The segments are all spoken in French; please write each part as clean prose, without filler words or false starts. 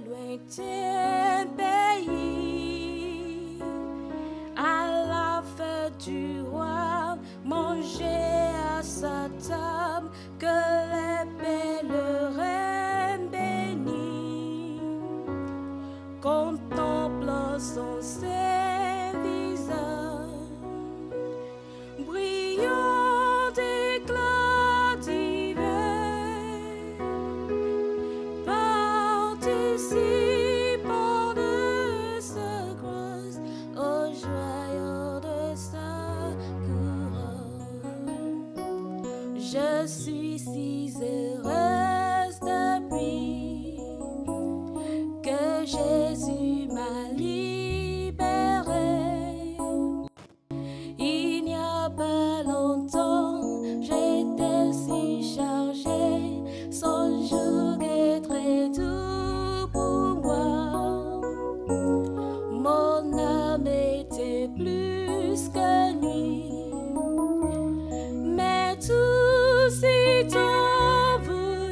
lointain pays, à la fête du roi, manger à sa table, que les pèlerins bénis, contemplant son saint visage, brillant d'éclat divin, participant de sa grâce au joyau de sa couronne. Je suis si heureuse depuis que Jésus m'a libérée. Il n'y a pas longtemps, j'étais si chargée, son joug est très doux pour moi. Mon âme était plus que nuit, mais tout s'est envolé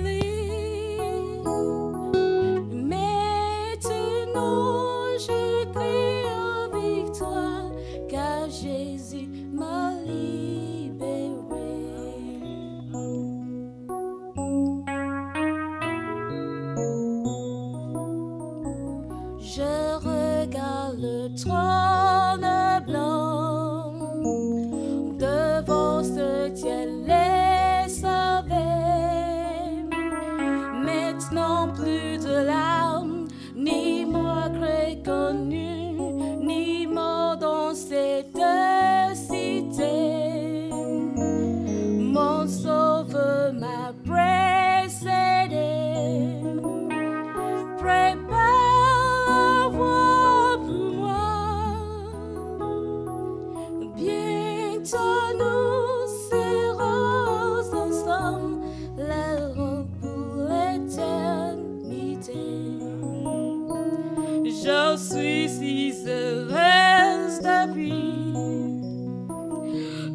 suis si heureuse depuis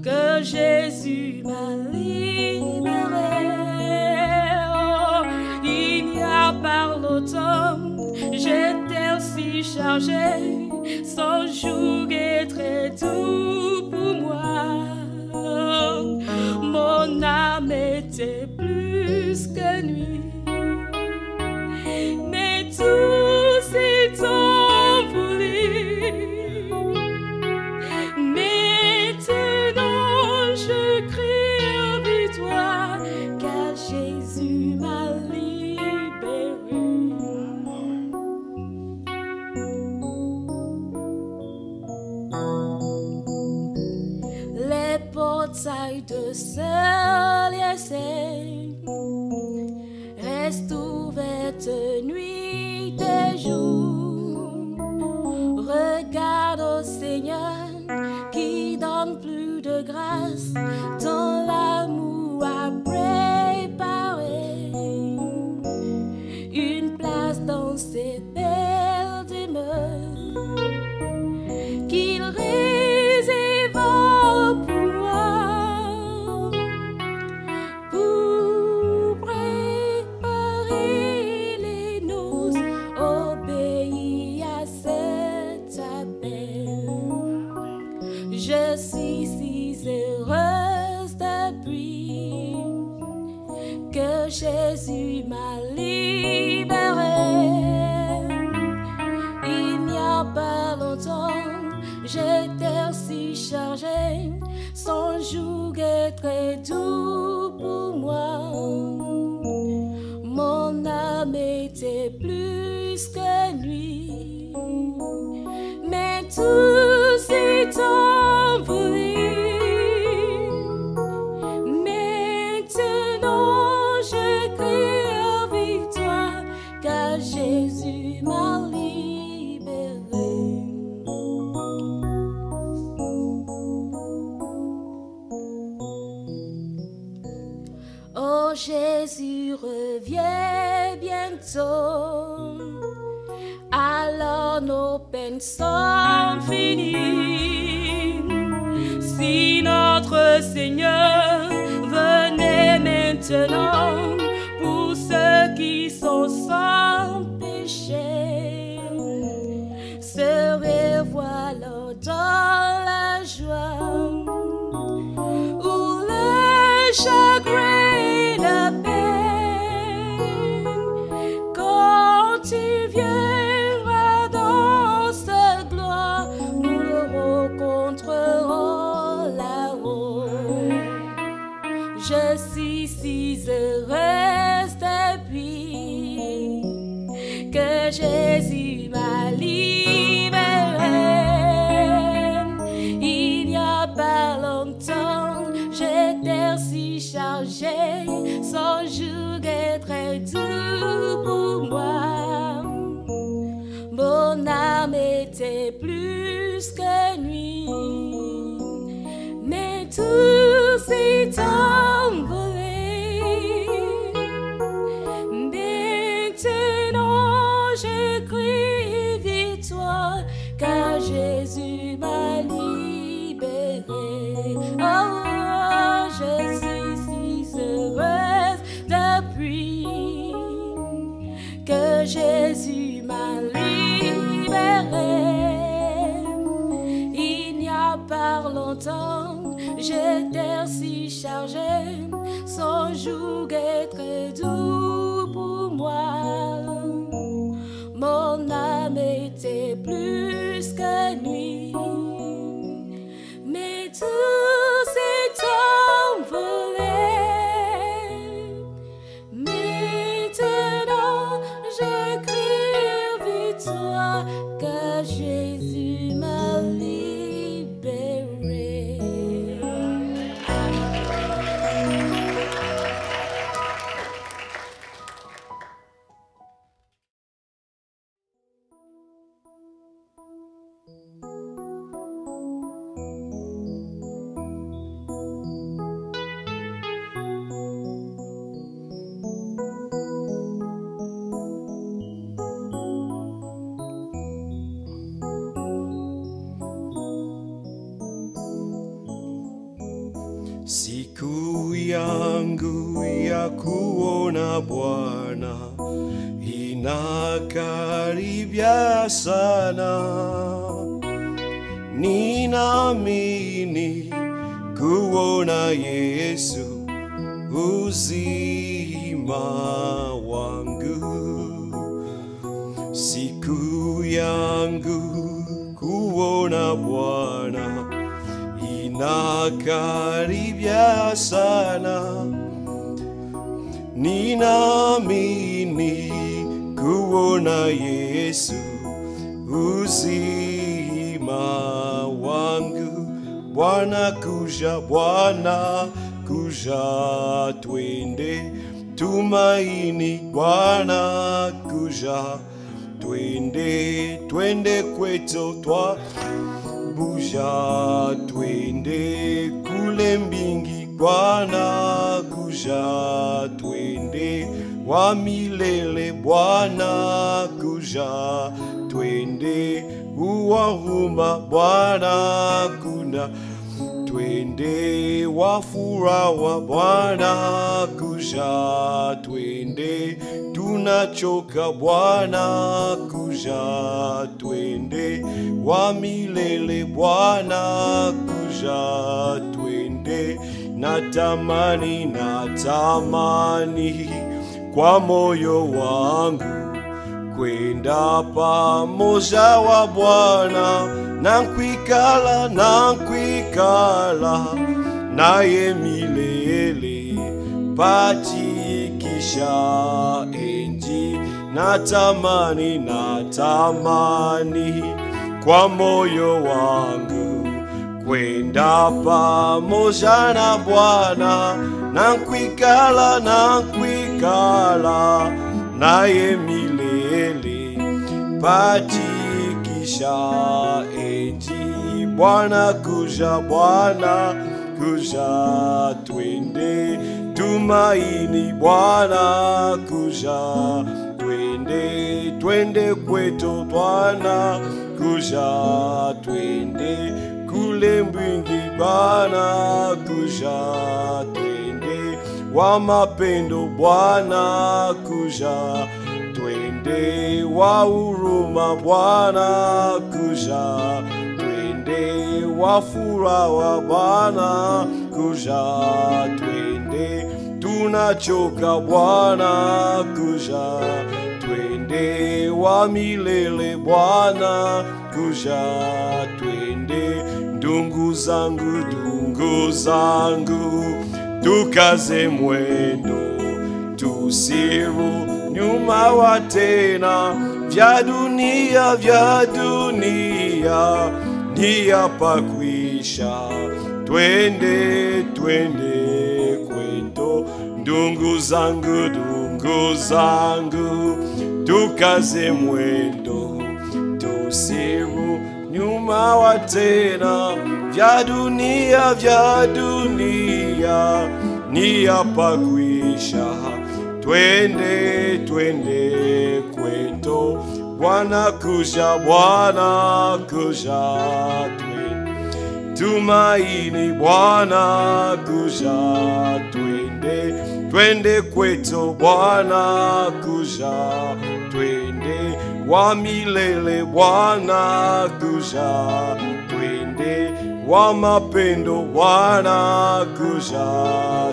que Jésus m'a libérée. Oh, il y a pas longtemps, j'étais aussi chargée, son joug est très doux pour moi. Mon âme était plus que nuit, mais tout s'est envolé. Maintenant je crie en victoire, car Jésus m'a libérée. Les portails de ce lieu saint restent ouvertes nuit et jour. Regarde au Seigneur qui donne plus de grâce dans l'amour à préparer une place dans ses belles demeures qu'il réserve pour moi, pour préparer les noces. Obéis à cet appel. Je suis si heureuse depuis que Jésus m'a libérée. Il n'y a pas longtemps, j'étais si chargée, son joug est très doux pour moi. Mon âme était plus que lui, mais tout s'est envolé. Maintenant je crie en victoire, car Jésus m'a libérée. Oh Jésus, reviens bientôt, alors nos peines sont finies. Si notre Seigneur venait maintenant pour ceux qui sont sans péché, se revoilà dans la joie ou le chagrin, la peine, quand tu viendras dans sa gloire, nous le rencontrerons là-haut. Je suis si heureuse depuis que Jésus m'a libérée. Il n'y a pas longtemps, j'étais si chargée, son joug est très doux pour moi. Mon âme était plus que nuit, mais tout s'est envolé. Maintenant je crie victoire, car Jésus m'a libérée. Oh, je suis si heureuse depuis que Jésus m'a libérée. Il n'y a pas longtemps, j'étais si chargée, son joug est très doux pour moi. Mon âme était plus que nuit, mais tout s'est envolé. Maintenant je crie victoire, car Jésus m'a libérée. Siku yangu ya kuona Bwana inakaribia sana. Ninaamini kuona Yesu uzima wangu. Siku yangu kuona Bwana inakaribia sana. Ninaamini kuona Yesu uzima wangu. Bwana kuja, Bwana kuja, twende tumaini. Bwana kuja, twende, twende kwetu twa buja, twende kule mbingi. Bwana kuja, twende wa milele. Bwana kuja, twende uwaruma. Bwana kuna, twende wa furaha. Bwana kuja, twende tunachoka. Bwana kuja, twende wa milele. Bwana kuja, twende. Natamani, natamani kwa moyo wangu kwenda pamoja wa Bwana, nakwikala, nakwikala naye milele patikisha enji. Natamani, natamani kwa moyo wangu kwenda pamoja na Bwana, nakwikala, nakwikala naye milele patikisha enji. Bwana kuja, Bwana kuja, twende tumaini. Bwana kuja, twende, twende kwetu. Bwana kuja, twende kule mbingi. Bwana kuja, twende wa mapendo. Bwana kuja, twende wa huruma. Bwana kuja, twende wa furaha. Bwana kuja, twende tunachoka. Bwana kuja, twende wa milele. Bwana kuja, twende. Ndugu zangu, ndugu zangu, tukaze mwendo, tusiru nyuma wa tena. Vya dunia, vya dunia ni hapa kwisha. Twende, twende kwetu. Ndugu zangu, ndugu zangu, tukaze mwendo, tusiru nyuma wa tena. Vya dunia, vya dunia ni hapa kwisha. Twende, twende kwetu. Bwana kuja, Bwana kuja, twende tumaini. Bwana kuja, twende, twende kwetu. Bwana kuja, twende wa milele. Bwana kuja, twende wa mapendo. Bwana kuja,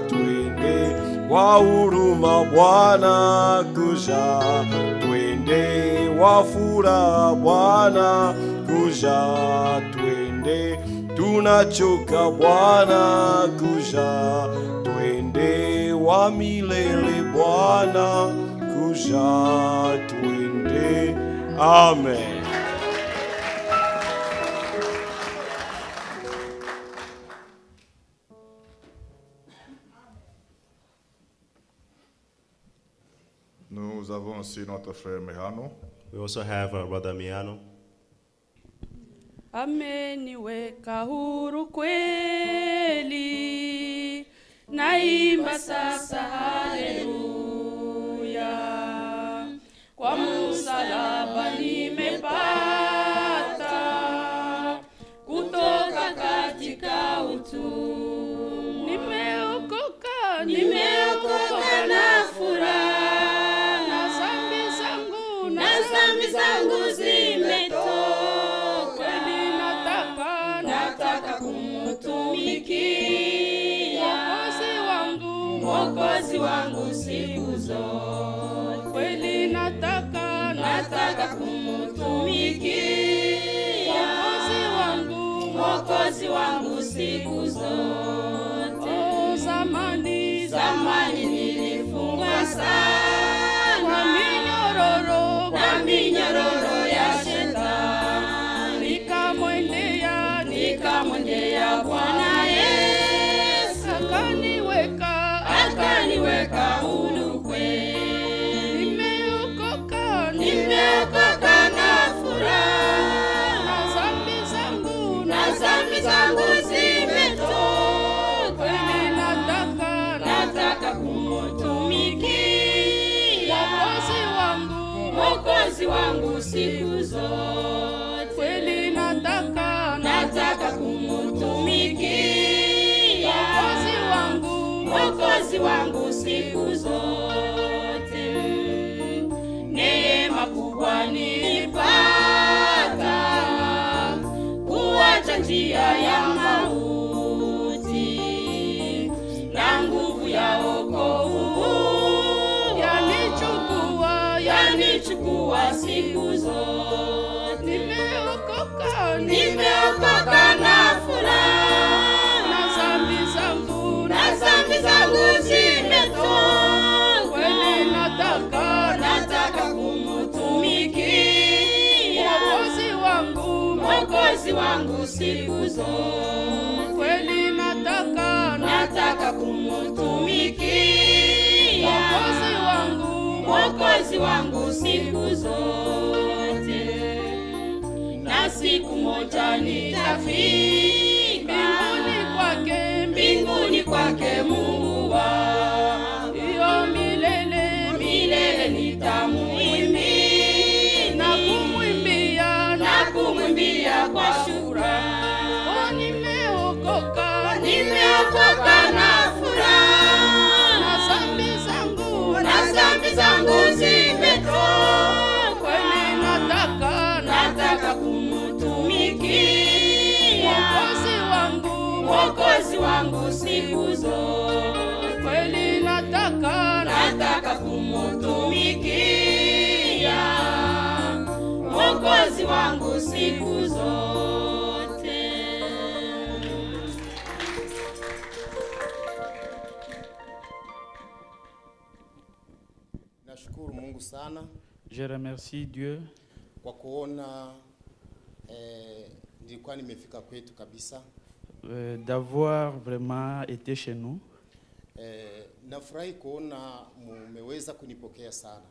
twende wa huruma. Bwana kuja, twende wa furaha. Bwana kuja, twende tunachoka. Bwana kuja, twende wa milele. Bwana kuja, twende. Amen. Nous avons aussi notre frère Mehano. We also have our brother Miano. Ameniweka huru kweli, naimba sasa haleluya. Kwa msalaba nimepata kutoka katika utumwa. nimeokoka na furaha, na dhambi zangu zimetoka. Nataka kumutumikia Mwokozi wangu siku zote. Kweli nataka kumutumikia Mwokozi wangu siku zote. Zamani nilifungwa sana na minyororo ya shetani, nikamwendea Bwana Yesu, akaniweka huru kweli. Nimeokoka na furaha, na dhambi zangu zimetoka. Nataka kumutumikia Mwokozi wangu siku zote. Kweli nataka kumutumikia Mwokozi wangu siku zote. Neema kubwa nilipata kuacha njia ya mauti, na nguvu ya wokovu yanichukua siku zote. Nimeokoka na furaha, na dhambi zangu zimetoka. Kweli nataka kumutumikia Mwokozi wangu siku zote. Kweli nataka kumutumikia Mwokozi wangu siku zote. Na siku moja nitafika mbinguni kwake Mungu wangu. Iyo milele nitamuimbia na kumwimbia kwa shukrani. Nimeokoka na furaha, na dhambi zangu zimetoka. Kweli nataka kumutumikia Mwokozi wangu siku zote. Kweli nataka kumutumikia Mwokozi wangu siku zote. Nashukuru Mungu sana. Je remercie Dieu kwa kuona nilikuwa nimefika kwetu kabisa. D'avoir vraiment été chez nous. Nafurahi kuona mmeweza kunipokea sana.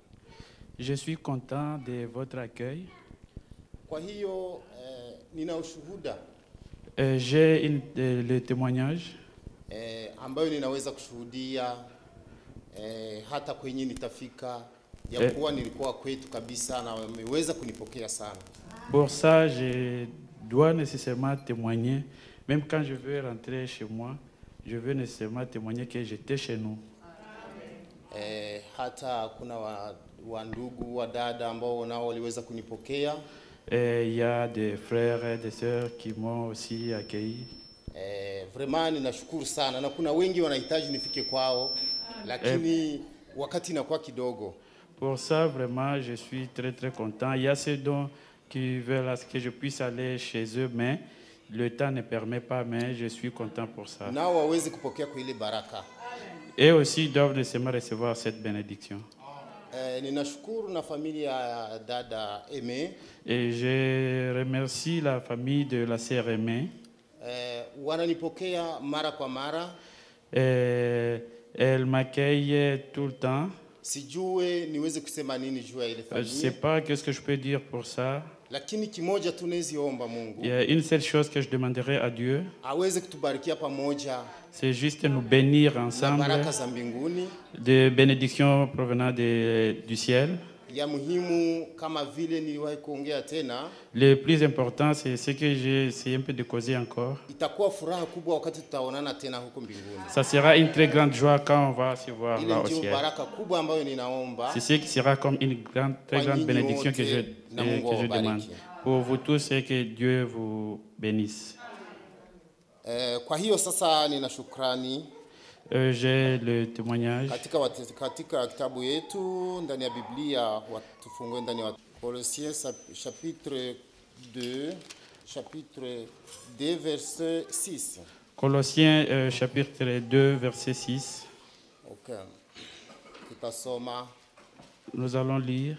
Je suis content de votre accueil. Kwa hiyo nina ushuhuda. J'ai le témoignage ambayo ninaweza kushuhudia hata kwenye nitafika ya kuwa nilikuwa kwetu kabisa na wameweza kunipokea sana. Pour ça, je dois nécessairement témoigner. Même quand je veux rentrer chez moi, je veux nécessairement témoigner que j'étais chez nous. Hata kuna wa ndugu wa dada ambao nao waliweza kunipokea. Il y a des frères et des sœurs qui m'ont aussi accueilli. Vraiment ninashukuru sana na kuna wengi wanahitaji nifike kwao lakini wakati inakuwa kidogo. Pour ça, vraiment, je suis très content. Il y a ceux qui veulent que je puisse aller chez eux, mais le temps ne permet pas, mais je suis content pour ça. Nao waweze kupokea kwa ile baraka. Et aussi, ils doivent nécessairement recevoir cette bénédiction. Ninashukuru na familia ya dada Aimé. Et je remercie la famille de la sœur Aimé. Wananipokea mara kwa mara. Elle m'accueille tout le temps. Sijue niweze kusema nini juu ya ile familia. Je sais pas qu'est-ce que je peux dire pour ça. Lakini kimoja tu neziomba Mungu. Il y a une seule chose que je demanderai à Dieu. Aweze kutubarikia pamoja. C'est juste nous bénir ensemble. Na baraka za mbinguni. Des bénédictions provenant du ciel. ya muhimu kama vile niliwahi kuongea tena, Le plus important, c'est ce que j'ai essayé un peu de causer encore. itakuwa furaha kubwa wakati tutaonana tena huko mbinguni. Ça sera une très grande joie quand on va se voir Ile là au ndio ciel. baraka kubwa ambayo ninaomba C'est ce qui sera comme une grande, très grande bénédiction que je demande. Pour vous tous et que Dieu vous bénisse. Kwa hiyo sasa nina shukrani J'ai le témoignage. katika kitabu yetu ndani ya Biblia, tufungue ndani ya Colossiens chapitre 2 verset 6. Colossiens chapitre 2 verset 6. Okay. Tutasoma Nous allons lire.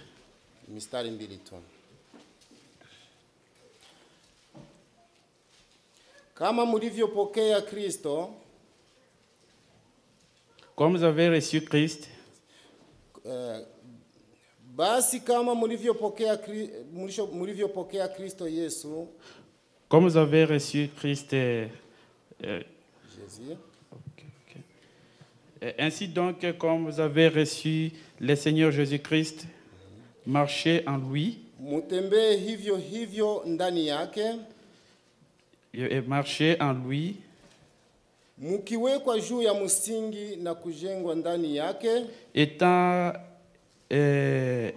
mistari mbili tu. Kama mlivyopokea Kristo, Comme vous avez reçu Christ, basi kama mlivyopokea Kristo Yesu, comme vous avez reçu Christ, Jésus, ainsi donc, comme vous avez reçu le Seigneur Jésus-Christ, marchez en lui, mutembee hivyo hivyo ndani yake, et marchez en lui, mukiwekwa juu ya msingi na kujengwa ndani yake, étant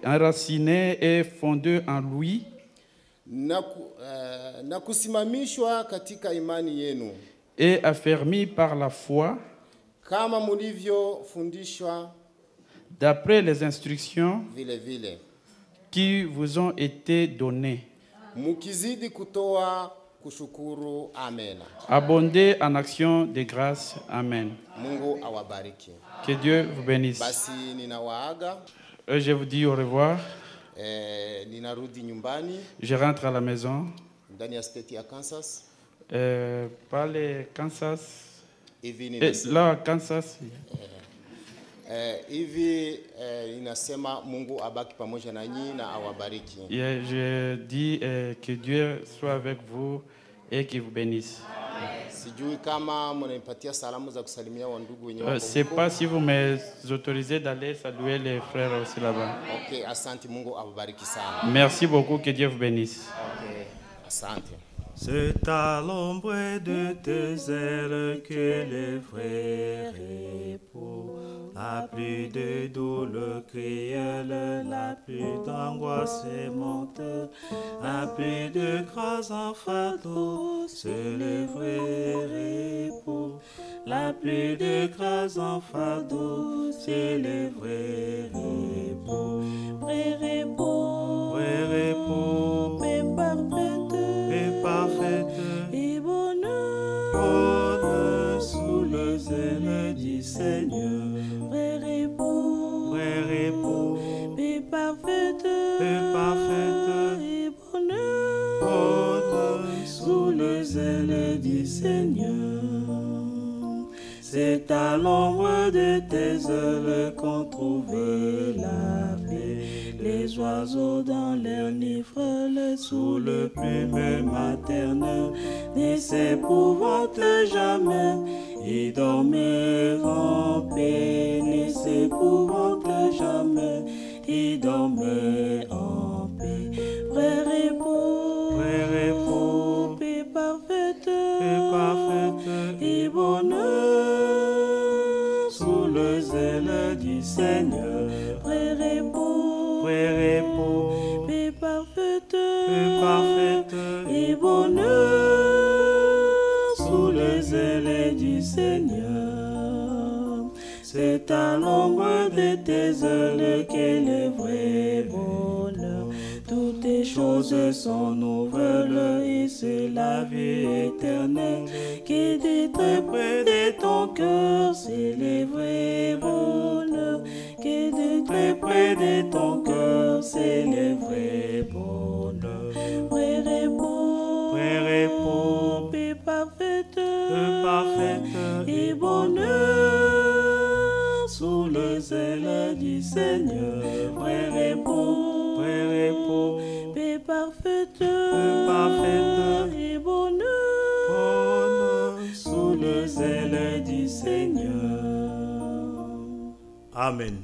enraciné et fondé en lui, na kusimamishwa katika imani yenu, et affermi par la foi, kama mlivyofundishwa d'après les instructions vile vile, qui vous ont été données. mukizidi kutoa kushukuru. Amen. Abondez en action de grâce. Amen. Mungu awabariki. Que Dieu vous bénisse. Basi ninawaaga. Je vous dis au revoir. Ninarudi nyumbani. Je rentre à la maison. Ndani ya state ya Kansas. Par le Kansas. Là, Kansas. Hivi inasema Mungu abaki pamoja nanyi na awabariki. Je dis que Dieu soit avec vous et qu'il vous bénisse. Sijui kama mnanipatia salamu za kusalimia wandugu wenyewe. Je ne sais pas si vous m'autorisez d'aller saluer les frères aussi là-bas. Okay, asante. Mungu awabariki sana. Merci beaucoup, que Dieu vous bénisse. Okay, asante. C'est à l'ombre de tes ailes que les vrais repos, la pluie de douleur cruelle, la pluie d'angoisse aimante, la pluie de grâce en fardeau, c'est le vrai repos. La pluie de grâce en fardeau, c'est le vrai repos. Vrai repos, Vrai repos, paix parfaite, paix parfaite, et bonheur. bonheur Sous les ailes du Seigneur, vrai repos, paix parfaite, et bonheur. bonheur Sous les ailes du Seigneur, c'est à l'ombre de tes ailes qu'on trouve la paix. les oiseaux dans leur nid frôlent Sous le plume maternel, ne s'épouvantent jamais, ils dormirent en paix, ne s'épouvantent jamais, ils dormirent en paix. Vrai repos, paix parfaite, et et bonheur. sous les ailes du Seigneur. Vrai repos, paix parfaite, et bonheur. Sous les ailes du Seigneur, c'est à l'ombre de tes ailes que le vrai bonheur. Toutes les choses sont nouvelles et c'est la vie éternelle qui est très près de ton cœur. C'est le vrai bonheur qui est très près de ton cœur. C'est le vrai bonheur. Vrai repos, paix parfaite, et bonheur sous les ailes du Seigneur. Vrai repos, paix parfaite, et bonheur sous les ailes du Seigneur. Amen.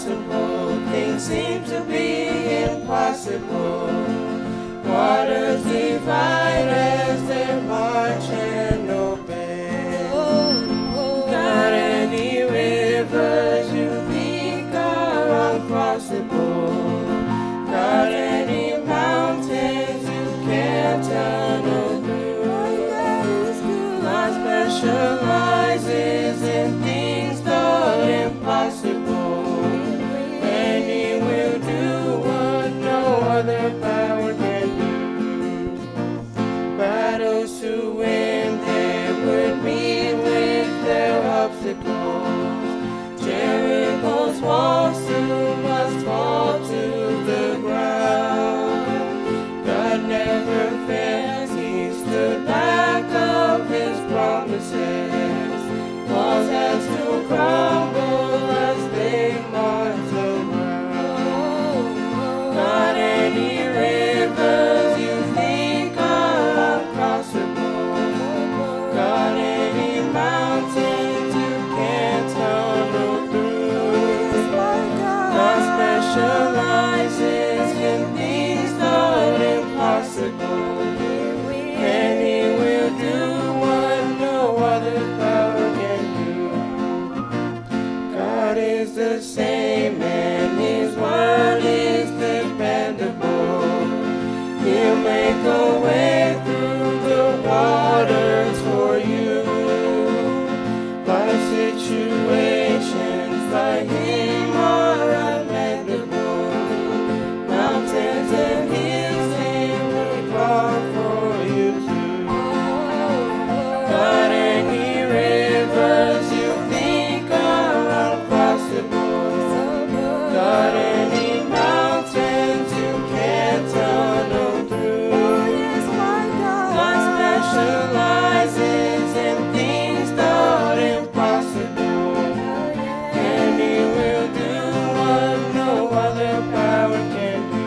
impossible. Things seem to be impossible. Waters divide as they march and obey. Got any rivers you think are uncrossable? Got any mountains you can't tunnel through? God specializes in things thought impossible, and He will do what no other power can do. Battles to win, they would meet with their obstacles. Jericho's walls soon must fall to the ground. God never fails, He stood back of His promises. Walls have to crumble as they march around. Not any rivers you think are uncrossable. Got any mountains you can't tunnel through. God specializes in things thought impossible, and He will do what no other power can do. God is the same, and His word is dependable. He'll make a way through the waters for you. Life situations by Him are unmendable. Mountains and hills He will call for you too. Got any rivers you think are uncrossable? Got any mountains you can't tunnel through? God specializes in things thought impossible, and He will do what no other power can do.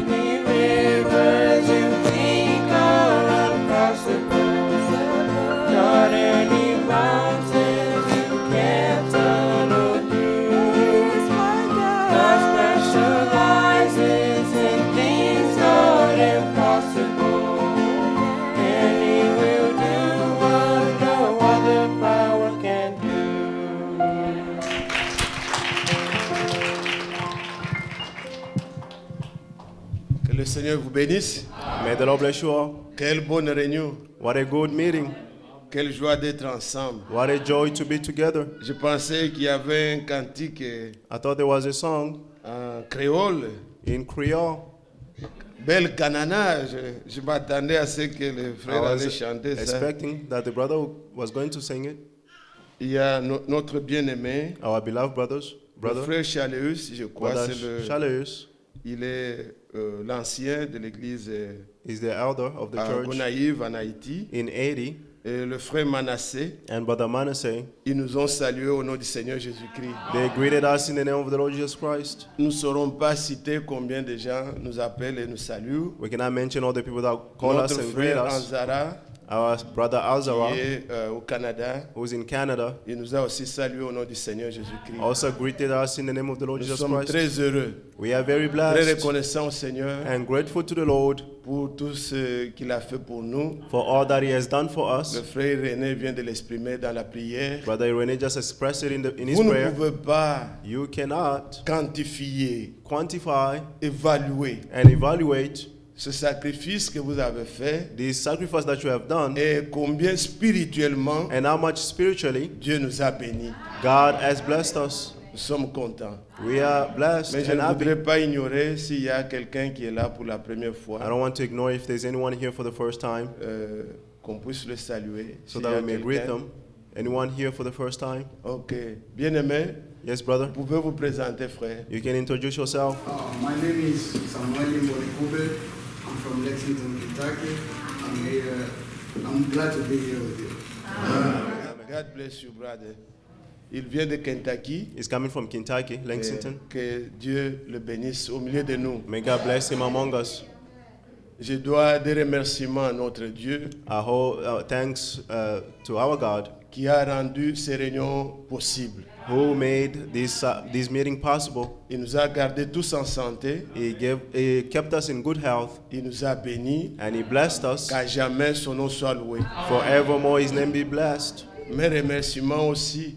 Any rivers you think are uncrossable, got any mountains you can't tunnel through? God specializes in things thought impossible, and He will do what no other power can do. Que le Seigneur vous bénisse. May the Lord bless you all. Quelle bonne réunion. What a good meeting. Quelle joie d'être ensemble. What a joy to be together. Je pensais qu'il y avait un cantique I thought there was a song en créole. in Creole. Belle Canana. Je m'attendais à ce que le I frère was allait chanter ça. expecting that the brother was going to sing it. Il y a notre bien-aimé, Our beloved brothers, le brother, frère Chaleus, je crois, brother c'est le, Chaleus il est l'ancien de l'église is the elder of the à church Gonaïve en Haïti. in Haiti, Et le frère Manassé, and brother Manasseh. ils nous ont salués au nom du Seigneur Jésus-Christ. They greeted us in the name of the Lord Jesus Christ. Nous ne saurons pas citer combien de gens nous appellent et nous saluent. We cannot mention all the people that call us Notre and greet frère us. Anzara, Our brother Alzara, qui est au Canada, who's in Canada, il nous a aussi salués au nom du Seigneur Jésus-Christ. also greeted us in the name of the Lord Nous Jesus sommes Christ. très heureux, We are very très blessed reconnaissants au Seigneur and grateful to the Lord pour tout ce qu'il a fait pour nous. for all that He has done for Le us. frère René vient de l'exprimer dans la prière. Brother Irene just expressed it in his Vous ne prayer. pouvez pas You cannot quantifier, quantify évaluer and evaluate ce sacrifice que vous avez fait the sacrifice that you have done et combien spirituellement and how much spiritually Dieu nous a bénis. God has blessed us. Nous sommes contents. We are blessed Mais je and ne happy. voudrais pas ignorer s'il y a quelqu'un qui est là pour la première I fois, don't want to ignore if there's anyone here for the first time qu'on puisse le saluer. so S'il y that a we may greet quelqu'un. them. Anyone here for the first time? Ok. Bien-aimé, Yes, brother. vous pouvez vous présenter, frère. You can introduce yourself. My name is Samuel Morikube. I'm from Lexington, Kentucky. I'm here. I'm glad to be here with you. God bless you, brother. Il vient de Kentucky. He's coming from Kentucky, Et Lexington. que Dieu le bénisse au milieu de nous. May God bless him among us. Je dois des remerciements à notre Dieu Our whole thanks to our God qui a rendu ces réunions possibles. who made this meeting possible. Il nous a gardés tous en santé. He kept us in good health. Il nous a bénis. And he blessed us. Qu'à jamais son nom soit loué. Forevermore his name be blessed. Mes remerciements aussi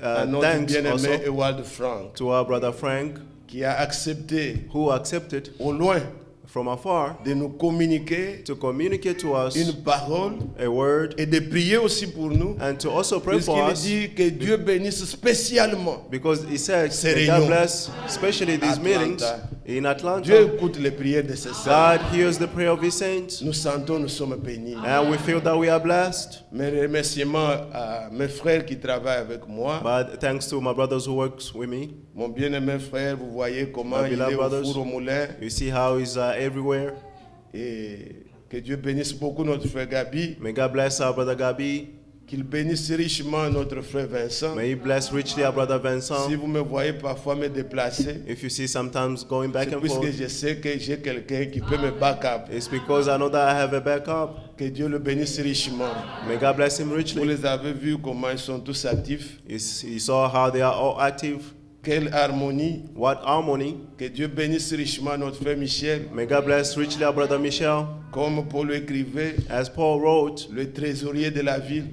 à notre bien-aimé Ewald Frank, to our brother Frank, qui a accepté who accepted au loin from afar de nous communiquer to communicate to us une parole a word et de prier aussi pour nous. and to also pray for us, Puisqu'il dit que Dieu bénisse spécialement. because he said Ces God réunions. bless especially these Atlanta. meetings in Atlanta. Dieu écoute les prières de ses saints. God hears the prayer of his saints, Nous sentons, nous sommes bénis. and we feel that we are blessed. Mes remerciements à mes frères qui travaillent avec moi. But thanks to my brothers who works with me. Mon bien-aimé frère, vous voyez comment My il beloved est au brothers. four au moulin. You see how he's everywhere. Et que Dieu bénisse beaucoup notre frère Gabi. May God bless our brother Gabi. Qu'il bénisse richement notre frère Vincent. May he bless richly our brother Vincent. Si vous me voyez parfois me déplacer, If you see sometimes going back c'est and puisque forth, je sais que j'ai quelqu'un qui peut me back up. it's because I know that I have a backup. Que Dieu le bénisse richement. May God bless him Vous richly. les avez vus comment ils sont tous actifs. You saw how they are all active. Quelle harmonie. What harmony. Que Dieu bénisse richement notre frère Michel. May God bless richly our brother Michel. Comme Paul écrivait, As Paul wrote, le trésorier de la ville.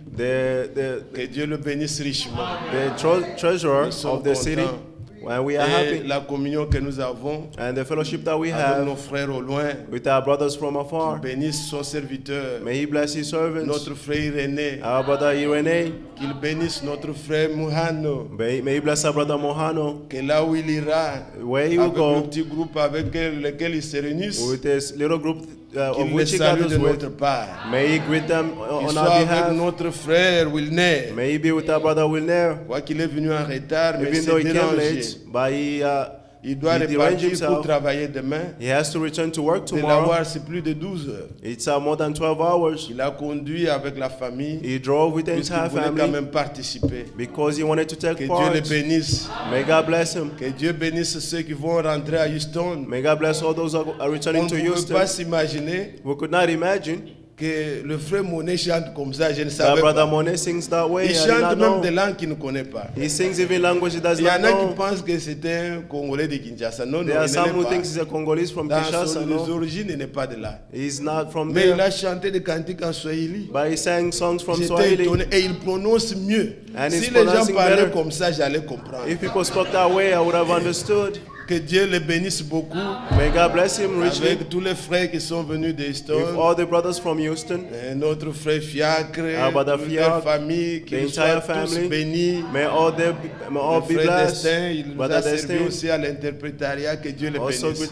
Que Dieu le bénisse richement. the treasurer Nous sommes of the city. contents. And we are Et happy. la communion que nous avons And the fellowship that we avec nos have frères au loin. with our brothers from afar. Bénisse son serviteur. May he bless his servants. Notre frère Irénée. Our brother Irene. Qu'il bénisse notre frère Muhano. May he bless our brother Mohano. Que là où il ira, Where he will avec le go, petit groupe avec lequel il se réunissent, with this little group of qu'il les which he salue de gathers notre with, part. may he greet them Qu'il on soit our avec behalf. notre frère Wilner. May he be with our brother Wilner. Quoi qu'il est venu en retard, mais Even c'est though he came dérangé. late, but Il doit he deranged repartir himself. pour travailler demain. He has to return to work De tomorrow. l'avoir, c'est plus de 12 heures. It's more than 12 hours. Il a conduit avec la famille, He drove with the puisqu'il entire voulait quand family même participer. because he wanted to Que take Dieu part. le bénisse. May God bless him. Que Dieu bénisse ceux qui vont rentrer à Houston. May God bless all those who are On returning ne to pouvait Houston. pas s'imaginer We could not imagine que le frère Monet chante comme ça, je ne that savais brother pas. Monet sings that way. Il I did chante not même know. des langues qu'il ne connaît pas. He sings even language he does Il y en not a qui know. pensent que c'était un Congolais de Kinshasa. Non, non, There are il some ne who l'est think pas. he's a Congolese from Dans Kinshasa. ses No, origines, il n'est pas de là. he's not from Mais il there. a chanté des cantiques en Swahili. But he sang songs from J'étais Swahili. étonné. Et il prononce mieux. And he's Si les gens pronouncing parlaient better. comme ça, j'allais comprendre. If people spoke that way, I would have understood. Que Dieu les bénisse beaucoup. May God bless him richly. Avec tous les frères qui sont venus de With Houston. all the brothers from Houston, Et notre frère Fiacre. Our brother Toute Fiacre, leur famille. the Qu'ils soient entire tous family. bénis. may all be Le frère blessed. Destin, il nous Brother a servi Destin aussi à l'interprétariat. Que Dieu les also bénisse.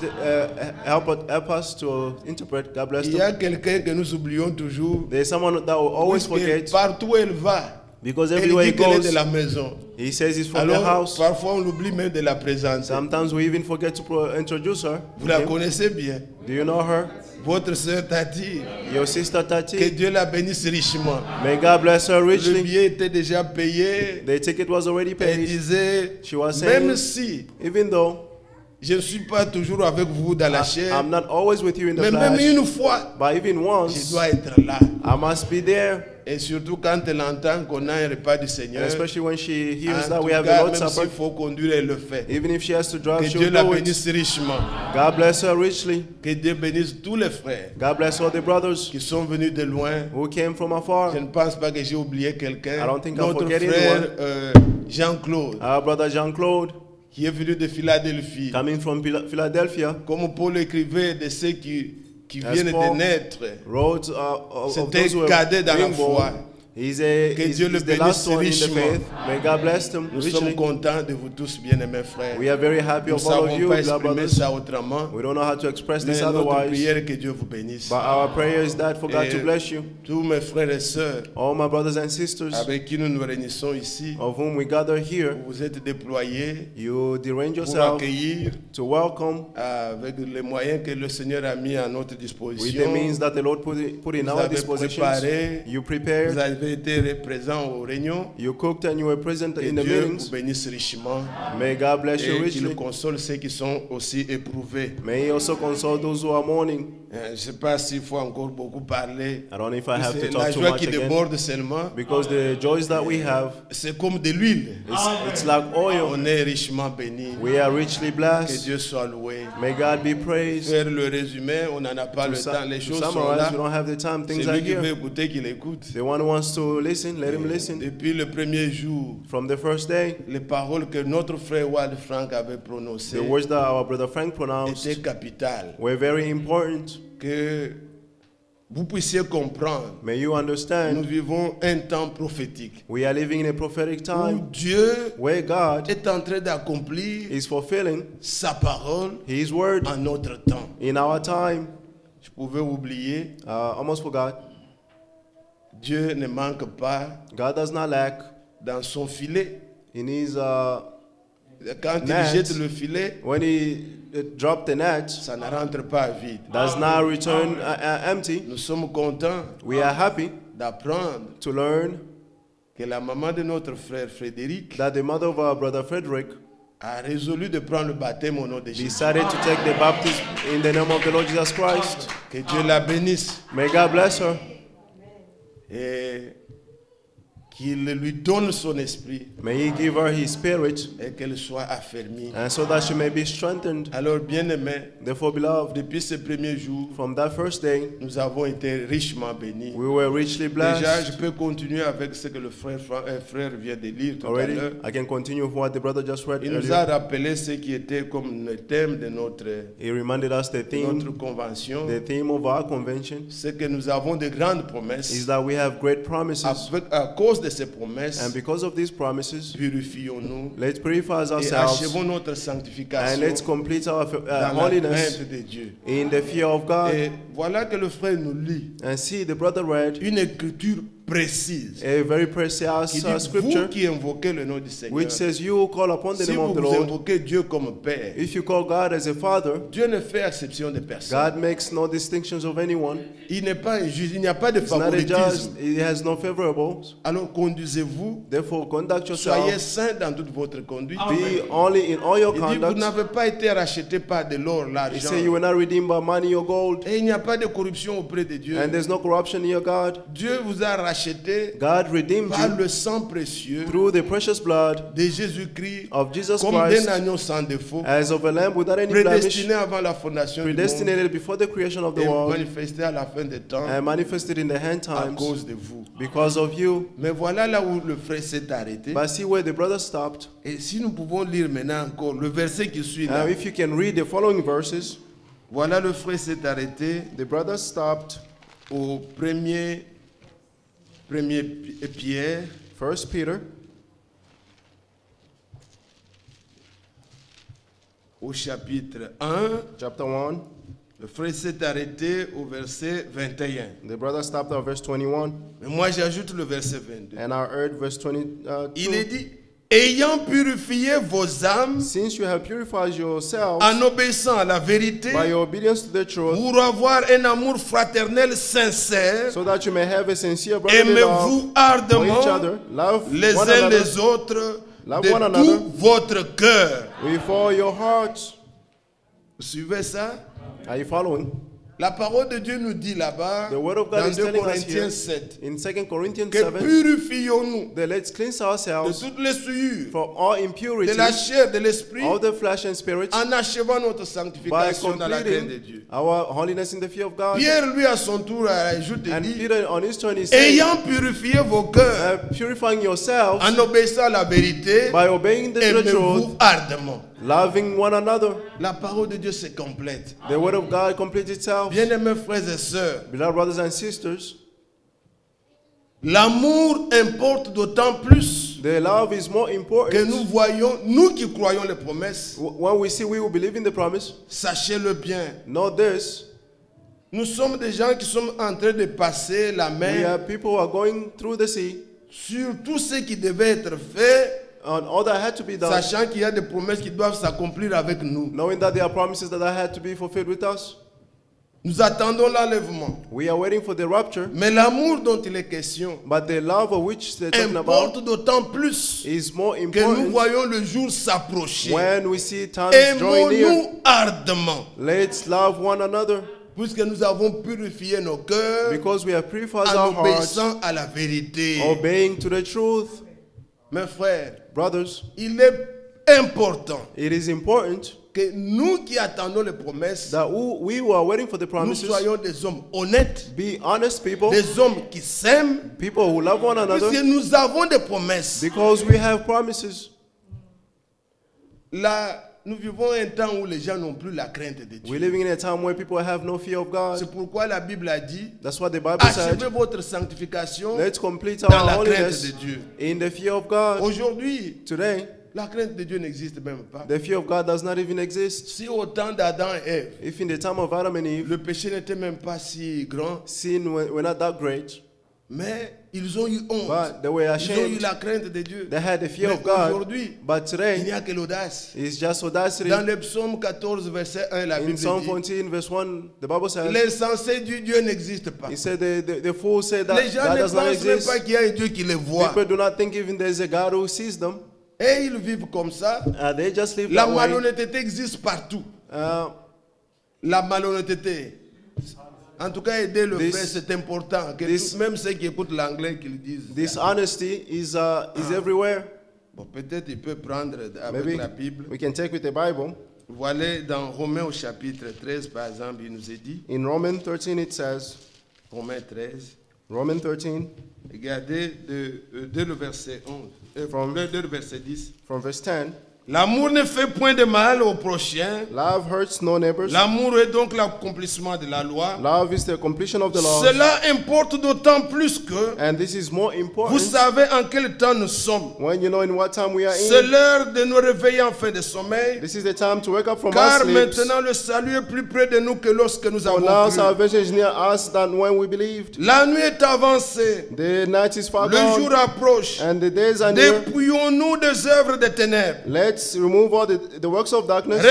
help us to interpret. God bless Il y a them. quelqu'un que nous oublions toujours. There's someone that will always Puisque forget partout où elle va, because elle everywhere he dit qu'elle est goes, de la maison. he says he's from the Alors, house. parfois on l'oublie même de la présenter. Sometimes we even forget to introduce her. Vous la connaissez bien. Do you know her? Votre sœur Tati. Your sister Que Tati. Dieu la bénisse richement. May God bless her Le richly. billet était déjà payé. The ticket was already Elle paid. disait, She was saying, même si even though je ne suis pas toujours avec vous dans la chair, I'm not always with you in the mais même flesh, une fois, but even je once, dois être là. I must be there. Et surtout quand elle entend qu'on a un repas du Seigneur. Especially when she hears En that tout we have cas, a Lord's même Supper. s'il faut conduire, elle le fait. Even if she has to drive, Que she'll Dieu la do it. bénisse richement. God bless her richly. Que Dieu bénisse tous les frères God bless all the brothers qui sont venus de loin. who came from afar. Je ne pense pas que j'ai oublié quelqu'un. I don't think I'm Notre forgetting frère Jean-Claude, Our brother Jean-Claude, qui est venu de Philadelphie. coming from Philadelphia, Comme Paul écrivait de ceux qui As viennent Paul de naître. wrote of C'était those who are cadet dans la being born. foi. He's Que Dieu le the last bénisse one in the richement. faith. May God bless them Nous sommes richly. contents de vous tous, bien-aimés frères. We are very happy Nous ne of all of savons you, pas beloved exprimer brothers. ça autrement. We don't know how to express Mais this notre otherwise. prière est que Dieu vous bénisse. But our prayer is that for God Et to bless you. tous mes frères et sœurs All my brothers and sisters avec qui nous nous réunissons ici, of whom we gather here, vous êtes déployés you derange pour yourself accueillir to welcome avec les moyens que le Seigneur a mis à notre with the disposition. means that the Lord put in Vous our avez dispositions. préparé, You vous prepared. avez avez été présent aux réunions. You cooked and you were present Que in the Dieu meetings. vous bénisse richement. May God bless you Et qu'il richly. console ceux qui sont aussi éprouvés. May He also console those who are mourning. Je ne sais pas s'il faut encore beaucoup parler. I don't know if I have to C'est la talk too joie much qui again. déborde seulement. Because the joys that we have, C'est comme de l'huile. it's like oil. On est richement bénis. We are richly Que blessed. Dieu soit loué. May God be praised. Faire le résumé, on n'en a pas le temps. Les To choses sont summarize, là. we don't have the time. Things C'est are lui qui veut here. écouter qu'il écoute. The one who wants to listen, let him listen. Depuis le premier jour, From the first day, les paroles que notre frère Wald Frank avait prononcées the words that our brother Frank pronounced étaient capitales. were very important. Que vous puissiez comprendre. May you Nous understand, vivons un temps prophétique we are living in a prophetic où time Dieu where God est en train d'accomplir is fulfilling sa parole His word en notre temps. in our time. Je pouvais oublier, Almost forgot. Dieu ne manque pas God does not lack dans son filet. in His, Quand il Net. jette le filet, when He dropped the net, ça ne rentre pas vide. does not return empty. Nous sommes contents We are happy d'apprendre to learn que la maman de notre frère Frédéric that the mother of our brother Frederick a résolu de prendre le baptême au nom de Jésus. decided to take the baptism in the name of the Lord Jesus Christ. Que Dieu la bénisse May God bless her et qu'il lui donne son esprit May He give her His Spirit, et qu'elle soit affermie. and so that she may be strengthened. Alors, bien-aimés, Therefore, beloved, depuis ce premier jour, from that first day, nous avons été richement bénis. we were richly Déjà, blessed. je peux continuer avec ce que le frère vient de lire tout à Already, l'heure. I can continue what the brother just read Il nous a earlier. rappelé ce qui était comme le thème de notre He reminded us the convention. theme of our convention C'est que nous avons de grandes promesses. is that we have great promises, À cause de ces promesses, and because of these promises, purifions-nous let's purify et ourselves achevons notre and sanctification let's complete our dans la holiness crainte de Dieu. in the fear of God. Et voilà que le frère nous lit And see, the brother read une écriture précise a very precious qui dit, vous scripture qui invoquez le nom du Seigneur, which says, "You who call upon the si name vous of the vous Lord, invoquez Dieu comme Père, if you call God as a Father, Dieu ne fait exception de personne. God makes no distinctions of anyone. Il n'est pas injuste, il n'y a pas de It's not a judge, favoritisme. He has no favorables. Alors conduisez-vous, Therefore, conduct soyez yourself, saints dans toute votre conduite. be only in all your Il dit, vous conduct. n'avez pas été rachetés par de l'or, He l'argent. said you were not redeemed by money or gold, Et il n'y a pas de corruption auprès de Dieu. and there's no corruption in your God. Dieu vous a racheté God redeemed par you le sang précieux through the precious blood de Jésus-Christ, of Jesus comme d'un Christ, agneau sans défaut, as of a lamb without any blemish, prédestiné avant la fondation du monde predestinated before the creation of the et world, manifesté à la fin des temps and manifested in the end à times cause de vous. because of you. Mais voilà là où le frère s'est arrêté. But see where the brother stopped. Et si nous pouvons lire maintenant encore le verset qui suit là. Now, if you can read the following verses, Voilà le frère s'est arrêté the brother stopped au premier Pierre, 1 Peter au chapitre 1. chapter 1. Le frère s'est arrêté au verset 21. The brother stopped at verse 21, Mais moi j'ajoute le verset 22. and I heard verse Il est 22. dit, ayant purifié vos âmes Since you have purified yourselves en obéissant à la vérité, by your obedience to the truth, pour avoir un amour fraternel sincère, so that you may have a sincere brotherly love aimez-vous for each ardemment other, love les one uns another les autres Love de one another. tout votre cœur. with all your hearts. Vous suivez ça? Are you following? La parole de Dieu nous dit là-bas, The word of God dans is 2 telling us Corinthiens here 7, in 2 Corinthians que 7 purifions-nous that let's cleanse de ourselves toutes les souillures, from all de impurity la chair, de l'esprit, of the flesh and spirit en achevant notre by sanctification dans la crainte de Dieu. completing our holiness in the fear of God. Pierre, lui, à son tour, ajoute et And dit, Peter on his turn is saying, ayant purifié vos cœurs purifying yourselves en obéissant à la vérité, by obeying the truth, aimez-vous ardemment. loving one another. La parole de Dieu se complète. The word of God completes itself. Bien-aimés frères et sœurs, Beloved brothers and sisters, l'amour importe d'autant plus the love is more que important. nous voyons, nous qui croyons les promesses, When we see we will believe in the promise, sachez-le bien, know this, nous sommes des gens qui sommes en train de passer la we main are people who are going through the sea sur tout ce qui devait être fait, on all that had to be done, sachant qu'il y a des promesses qui doivent s'accomplir avec nous. knowing that there are promises that had to be fulfilled with us. Nous attendons l'enlèvement. We are waiting for the rapture. Mais l'amour dont il est question But the love of which they're talking importe about d'autant plus is more que nous important voyons le jour s'approcher. when we see times drawing near. Aimons-nous ardemment, Let's love one another puisque nous avons purifié nos cœurs because we have purified en our hearts, obéissant à la vérité. obeying to the truth. Mes frères, Brothers, il est important it is important que nous qui attendons les promesses, that we who are waiting for the nous promises soyons des hommes honnêtes, be honest people, des hommes qui s'aiment, people who love one another, puisque nous avons des promesses. because we have promises. Là, nous vivons un temps où les gens n'ont plus la crainte de We're Dieu. living in a time where people have no fear of God. C'est pourquoi la Bible a dit, That's what the Bible achevez said. votre sanctification Let's complete dans our la crainte holiness de Dieu. in the fear of God. Aujourd'hui, Today, la crainte de Dieu n'existe même pas. the fear of God does not even exist. Si au temps d'Adam et Ève, If in the time of Adam and Eve, le péché n'était même pas si grand, sin were not that great, mais ils ont eu honte. but they were Ils ont eu ashamed. la crainte de Dieu. They had the fear Mais of God. aujourd'hui, But il n'y today, a que l'audace. it's just audacity. Dans le psaume 14, verset 1, la In Bible Psalm dit, 14, verse 1, the Bible says, l'insensé du Dieu n'existe pas. he said the fool said Les that gens God ne does not pensent même exist. pas qu'il y a un Dieu qui les voit. People do not think even there's a God who sees them. Et ils vivent comme ça. They just live La that way. malhonnêteté existe partout. Uh, La malhonnêteté. En tout cas, aider le This- frère, c'est important. Que this- même ceux qui écoutent l'anglais, qu'ils disent. dishonesty is everywhere. Bon, peut-être il peut prendre avec Maybe la Bible. we can take with the Bible. Voilà, dans Romains au chapitre 13, par exemple, il nous est dit, In Romans 13 it says, Romains 13, Romans 13, regardez dès le verset 11, dès le verset 10. from verse 10, L'amour ne fait point de mal au prochain. love hurts no neighbors. L'amour est donc l'accomplissement de la loi. Love is the completion of the law. Cela importe d'autant plus que And this is more vous important savez en quel temps nous sommes. when you know in what time we are C'est in. l'heure de nous réveiller en fin de sommeil. This is the time to wake up from our Car sleeps. maintenant le salut est plus près de nous que lorsque nous For now avons cru. salvation is near us than when we believed. La nuit est avancée. The night is far Le jour gone approche. and the days are near. Dépouillons-nous des œuvres des ténèbres. Let's remove all the works of darkness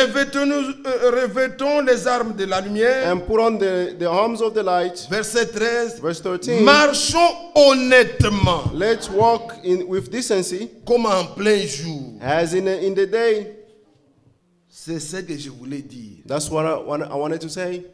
Revêtons les armes de la lumière. and put on the arms of the light. Verset 13. Verse 13. Marchons honnêtement, Let's walk with decency comme en plein jour. as in the day. C'est ce que je voulais dire. That's what I wanted to say.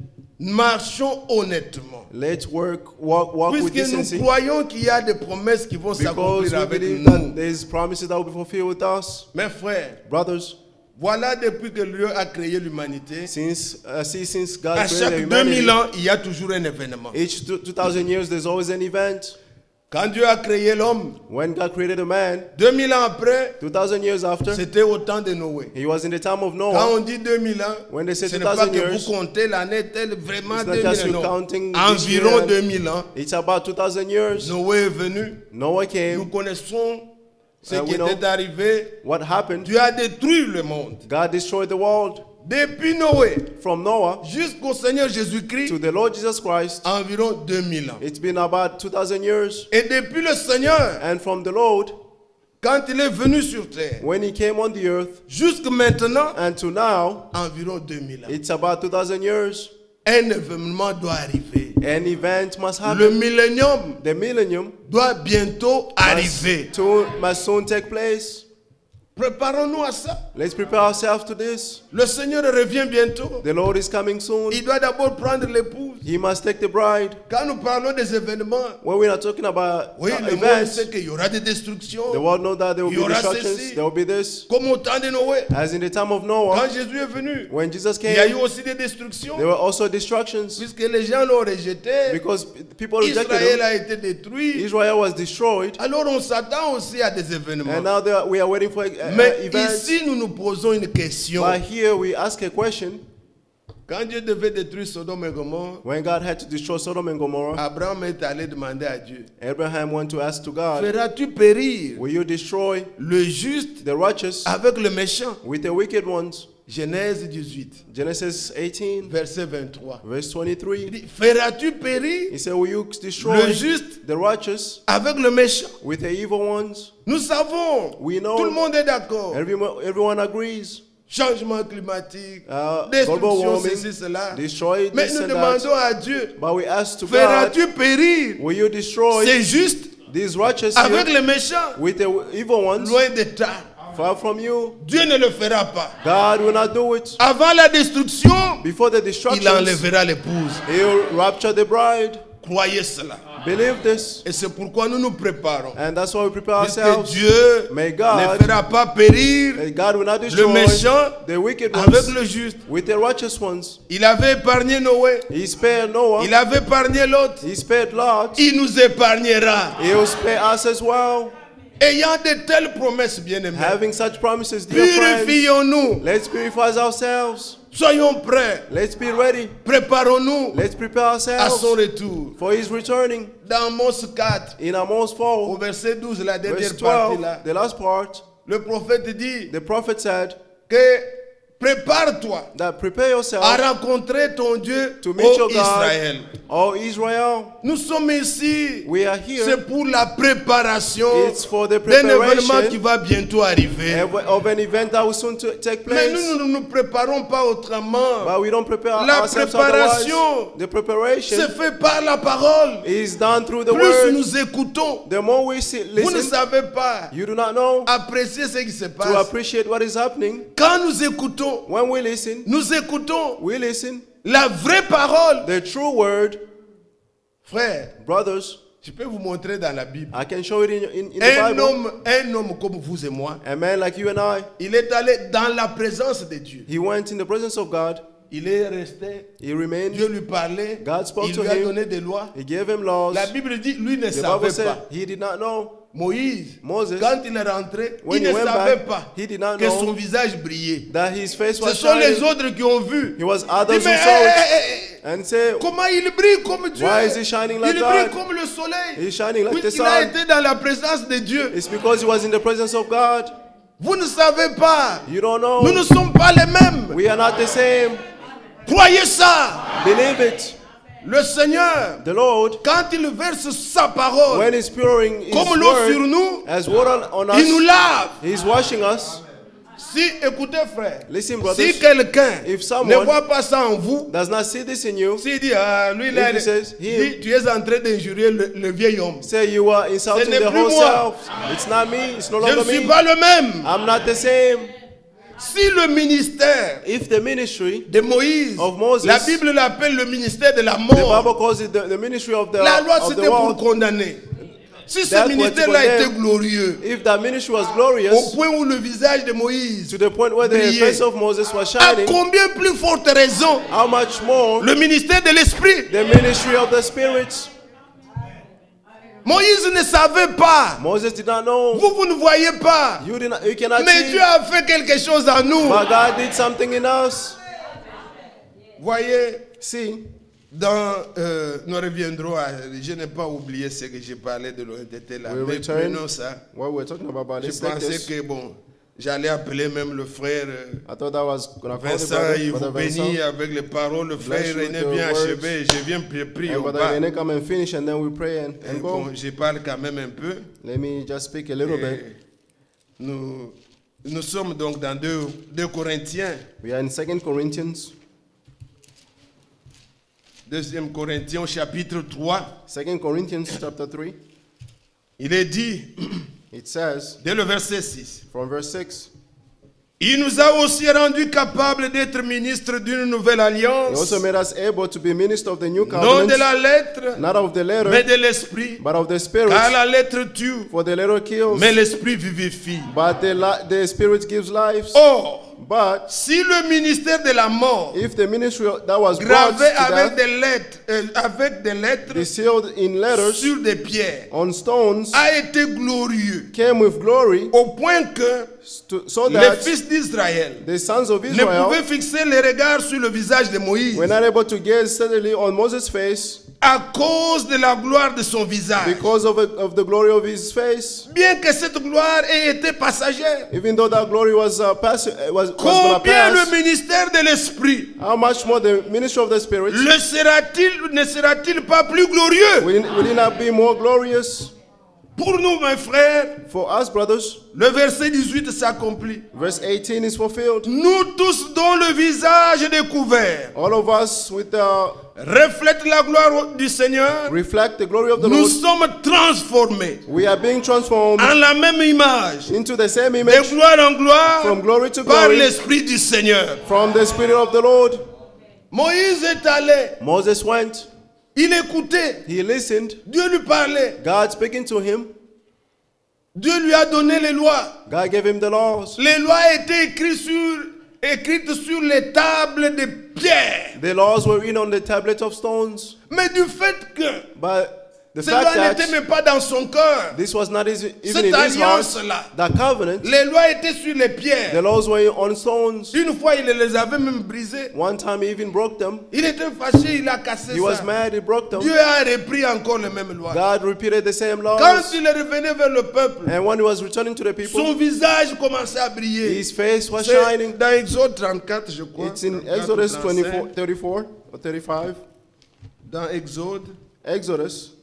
Marchons honnêtement. Let's walk with Puisque nous decency. croyons qu'il y a des promesses qui vont Because s'accomplir we avec believe nous. that there's promises that will be fulfilled with us. Mes frères, Brothers, voilà depuis que Dieu a créé l'humanité, since God à created chaque humanity, 2000 ans, il y a toujours un événement. each 2,000 years there's always an event. Quand Dieu a créé l'homme, When God created a man, 2000 ans après, 2,000 years after, c'était au temps de Noé. he was in the time of Quand Noah. on dit 2000 ans, When they say ce n'est pas 2000 que years, vous comptez l'année telle, vraiment it's not just 2000 you ans. counting this Environ year. 2000 ans, It's about 2,000 years. Noé est venu. Noah Nous came. connaissons ce we qui know était arrivé. what happened. Dieu a détruit le monde. God destroyed the world. Depuis Noé From Noah jusqu'au Seigneur Jésus-Christ, to the Lord Jesus Christ, environ 2000 ans. it's been about 2,000 years. Et depuis le Seigneur, And from the Lord, quand il est venu sur terre, when he came on the earth, jusque maintenant, and to now, environ 2000 ans. it's about 2,000 years. Un événement doit arriver. An event must Le happen. millénium The millennium doit bientôt arriver. must soon take place. Préparons-nous à ça. Let's prepare ourselves to this. Le Seigneur revient bientôt. The Lord is coming soon. Il doit d'abord prendre l'épouse. He must take the bride. Quand nous parlons des événements, When we are talking about oui, le monde events, sait qu'il y aura des destructions. the world knows that there will Il y be aura destructions. ceci. There will be this. Comme au temps de Noé. As in the time of Noah, Quand Jésus est venu, when Jesus il y a eu came, aussi des destructions. there were also destructions Puisque les gens l'ont rejeté. because people rejected Israël him. a été détruit. Israel was destroyed. Alors on s'attend aussi à des événements. And now we are waiting for Mais events. ici, nous nous posons une question. But here we ask a question. Quand Dieu devait détruire Sodome et Gomorrhe, When God had to destroy Sodom and Gomorrah, Abraham est allé demander à Dieu, Abraham went to ask to God, feras-tu périr will you destroy le juste the righteous avec le méchant? with the wicked ones? Genèse 18, Genesis 18, verset 23. verse Il 23. dit, feras-tu périr He said, will you le destroy juste the righteous avec le méchant? with the evil ones? Nous savons, We know. tout le monde est d'accord. Everyone agrees. changement climatique, global destruction, warming, ceci, cela. destroy Mais this nous and demandons that. à Dieu, But we ask to God, feras-tu périr will you destroy ces justes these righteous avec here les méchants? with the evil ones Loin de toi. far from you? Dieu ne le fera pas. God will not do it. Avant la destruction, Before the il destruction, enlèvera l'épouse. He'll rapture the bride. Croyez cela. Believe this. Et c'est pourquoi nous nous préparons. And that's why we prepare Puisque ourselves. Dieu May ne God, fera pas périr God will not le destroy méchant the wicked avec ones le juste. with the righteous ones. Il avait épargné Noé. He spared Noah. Il avait épargné l'autre. He spared Lot. Il nous épargnera. He will spare us as well. Ayant de telles promesses, bien-aimés, Having such promises, dear friends, purifions-nous. let's purify ourselves. Soyons prêts. Let's be ready. Préparons-nous Let's prepare à son ourselves retour. for His returning. Dans Amos 4, In Amos au 4, verset 12, la dernière verse partie 12, là, the last part, le prophète dit the prophet said que prépare-toi that prepare yourself à rencontrer ton Dieu, to meet ô your God, Israël. O Israel. Nous sommes ici, We are here. c'est pour la préparation It's for the d'un événement qui preparation va bientôt arriver. of an event that will soon take Mais place. nous ne nous préparons pas autrement. But we don't prepare La ourselves préparation otherwise. The preparation C'est fait par la parole. is done through the Plus word. nous écoutons, The more we vous ne listen, savez pas you do not know apprécier ce qui se to passe. appreciate what is happening. Quand nous écoutons, When we listen, we listen la vraie parole. the true word. Frère, Brothers, je peux vous montrer dans la Bible. I can show it in the Bible. Un homme comme vous et moi, A man like you and I, il est allé dans la présence de Dieu. he went in the presence of God. Il est resté. He remained. Dieu lui parlait. God spoke Il to lui a him. donné des lois. He gave him laws. La Bible dit, lui ne The Bible savait said pas. he did not know. Moïse, Moses, quand il est rentré, when il he ne went savait back, pas he did not que know son visage brillait. that his face Ce was sont les shining. autres qui ont vu. He was Dit, others who mais, saw it and say, comment il brille comme Dieu? why is he shining like Il brille God? comme le soleil. He's shining like the Puisqu'il a sun. été dans la présence de Dieu. It's because he was in the presence of God. Vous ne savez pas. You don't know. Nous ne sommes pas les mêmes. We are not the same. Croyez ça. Believe it. Le Seigneur, The Lord, quand il verse sa parole, when He's pouring His comme l'eau sur word nous, as water on il nous us, lave. He's washing us. Si, écoutez frère, Listen, si brothers, quelqu'un if ne someone voit pas ça en vous, does not see this in you, s'il dit, ah, lui là, If he says, dit, tu es en train d'injurier le vieil homme. say you are insulting n'est the plus whole moi. self. It's not me. It's no Je ne longer suis me. pas le même. I'm not the same. Si le ministère If the ministry de Moïse, of Moses, la Bible l'appelle le ministère de la the mort, Bible calls it the ministry of the, la loi of c'était the pour world. condamner. Si ce That's what ministère-là to était condemn. glorieux, If that ministry was au glorious, point où le visage de Moïse, to the point where the brillait, face of Moses was à shining, combien plus forte raison how much more le ministère de l'Esprit? the ministry of the Spirit? Moïse ne savait pas. Moses did not know. Vous ne voyez pas. You cannot Mais see. Dieu a fait quelque chose en nous. But God did something in us. Voyez, See, nous reviendrons à... Je n'ai pas oublié ce que j'ai parlé de l'honnêteté là. we Mais return prenons ça. what we're talking about. Je Let's take pensais this. que bon, j'allais appeler même le frère I thought that was going to call the Vincent, il brother vous bénit Vincent. avec les paroles. Le frère Bless you René with vient your achever. Je viens prier And au brother bas. René come and finish and then we pray and go. Bon, je parle quand même un peu. Let me just speak a little bit. Nous sommes donc dans 2 Corinthiens. We are in 2 Corinthians. 2 Corinthiens chapitre 3. 2 Corinthians chapter 3. Il est dit, It says, dès le verset 6, from verse 6, il nous a aussi rendus capables d'être ministres d'une nouvelle He alliance, also made us able to be ministers of the new non de covenant, la lettre, not of the mais letter, de l'esprit. but of the Spirit. Car la lettre tue, For the letter kills, mais l'esprit vivifie. but the Spirit gives life. Or, But si le ministère de la mort, if the ministry that was brought gravé to avec death, des lettres be sealed in letters sur des pierres, on stones, a été glorieux, came with glory, au point que so les that fils d'Israël the sons of ne Israel pouvaient fixer les regards sur le visage de Moïse were not able to gaze steadily on Moses' face à cause de la gloire de son visage. because of the glory of his face. Bien que cette gloire ait été passagère, Even though that glory was going to combien pass, le ministère de l'Esprit how much more the ministry of the Spirit ne sera-t-il pas plus glorieux? will it not be more glorious? Pour nous, mes frères, For us, brothers, le verset 18 s'accomplit. verse 18 is fulfilled. Nous tous dont le visage est découvert All of us with reflètent la gloire du Seigneur. reflect the glory of the Nous Lord. sommes transformés We are being transformed en la même image, into the same de image, gloire en gloire, from glory to par glory, l'Esprit du Seigneur. from the Spirit of the Lord. Moïse est allé, Moses went, il écoutait, he listened, Dieu lui parlait, God speaking to him, Dieu lui a donné les lois. God gave him the laws. Les lois étaient écrites sur les tables de pierre. The laws were written on the tablet of stones. Mais du fait que But the ces fact lois n'étaient that même pas dans son cœur, this was not even cette in his heart, alliance-là, that covenant, les lois étaient sur les the pierres. laws were on stones. Une fois, il les avait même brisées. One time he even broke them. Il était fâché, il a cassé He was ça. mad, he broke them. Dieu a repris encore les mêmes lois. God repeated the same Quand laws. il est revenu vers le peuple, And when he was returning to the people, son visage commençait à briller. his face was C'est shining. dans Exode 34, je crois. It's in 34 ou Exodus 35. 34 or 35. Dans Exode, Exodus.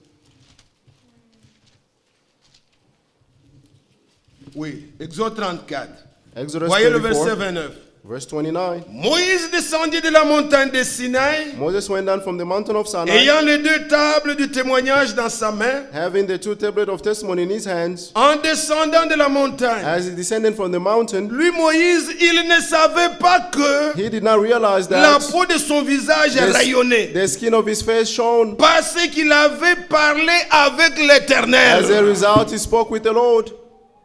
oui, Exode 34. Exodus Voyez le verset 34, 29. verse 29. Moïse descendit de la montagne de Sinaï, Moses went down from the mountain of Sinai, ayant les deux tables du témoignage dans sa main. having the two tablets of testimony in his hands. En descendant de la montagne, As he descended from the mountain, lui, Moïse, il ne savait pas que he did not realize la that peau de son visage rayonnait. the skin of his face shone. Parce qu'il avait parlé avec As a l'Éternel. result, he spoke with the Lord.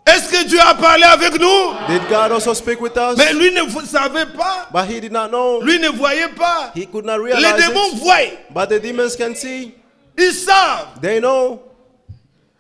Est-ce que Dieu a parlé avec nous? Did God also speak with us? Mais lui ne savait pas. But he did not know. Lui ne voyait pas. He could not Les realize démons it. voient. But the demons can see. Ils savent. They know.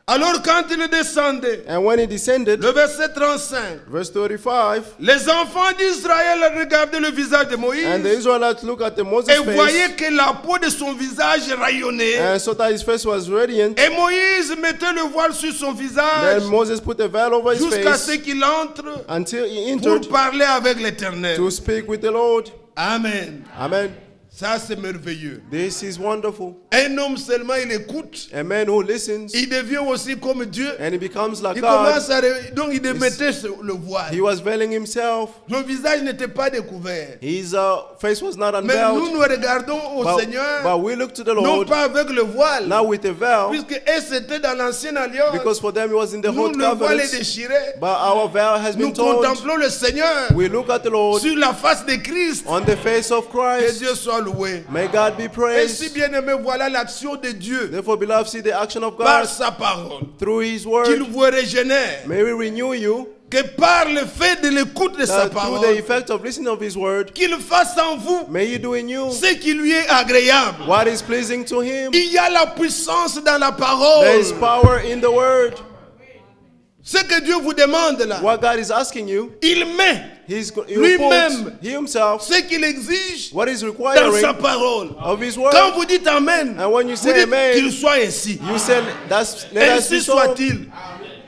Alors quand il descendait, And when he descended, le verset 35, verse 35, les enfants d'Israël regardaient le visage de Moïse and the Israelites looked at the Moses et face voyaient que la peau de son visage rayonnait. and saw that his face was radiant. Et Moïse mettait le voile sur son visage Then Moses put a veil over his jusqu'à ce face qu'il entre until he pour entered parler avec l'Éternel. to speak with the Lord. Amen. Amen. Ça, c'est merveilleux. This is wonderful. Un homme seulement, il écoute. A man who listens Il devient aussi comme Dieu. and he becomes like Il God. commence à... Donc, il mettait le voile. He was veiling himself. Son visage n'était pas découvert. His face was not Mais nous, unveiled. nous regardons au But Seigneur, we look to the non Lord, pas avec le voile, not with a veil, puisque c'était dans l'ancienne alliance. because for them it was in the Nous, old le voile est covenant. déchiré. But our veil has Nous been torn. contemplons le Seigneur We look at the Lord sur la face de Christ. on the face of Que Christ. Dieu soit loué. May God be Et si praised. bien aimé, voilà l'action de Dieu Therefore, beloved, see the action of par God sa parole. through His Qu'il word. vous régénère. May we renew you, Que par le fait de l'écoute de sa that through the parole, effect of listening of His word, qu'il fasse en vous may He do in you ce qui lui est agréable. what is pleasing to Him. Il y a la puissance dans la There is parole. power in the word. Ce que Dieu vous demande là, What God is asking you, il met He Lui-même. puts He Himself ce qu'il exige what is dans sa requiring parole. of His word. Quand vous dites Amen, And when you vous say dites Amen, qu'il soit ainsi. You say, that's, let us be Ainsi so. soit-il.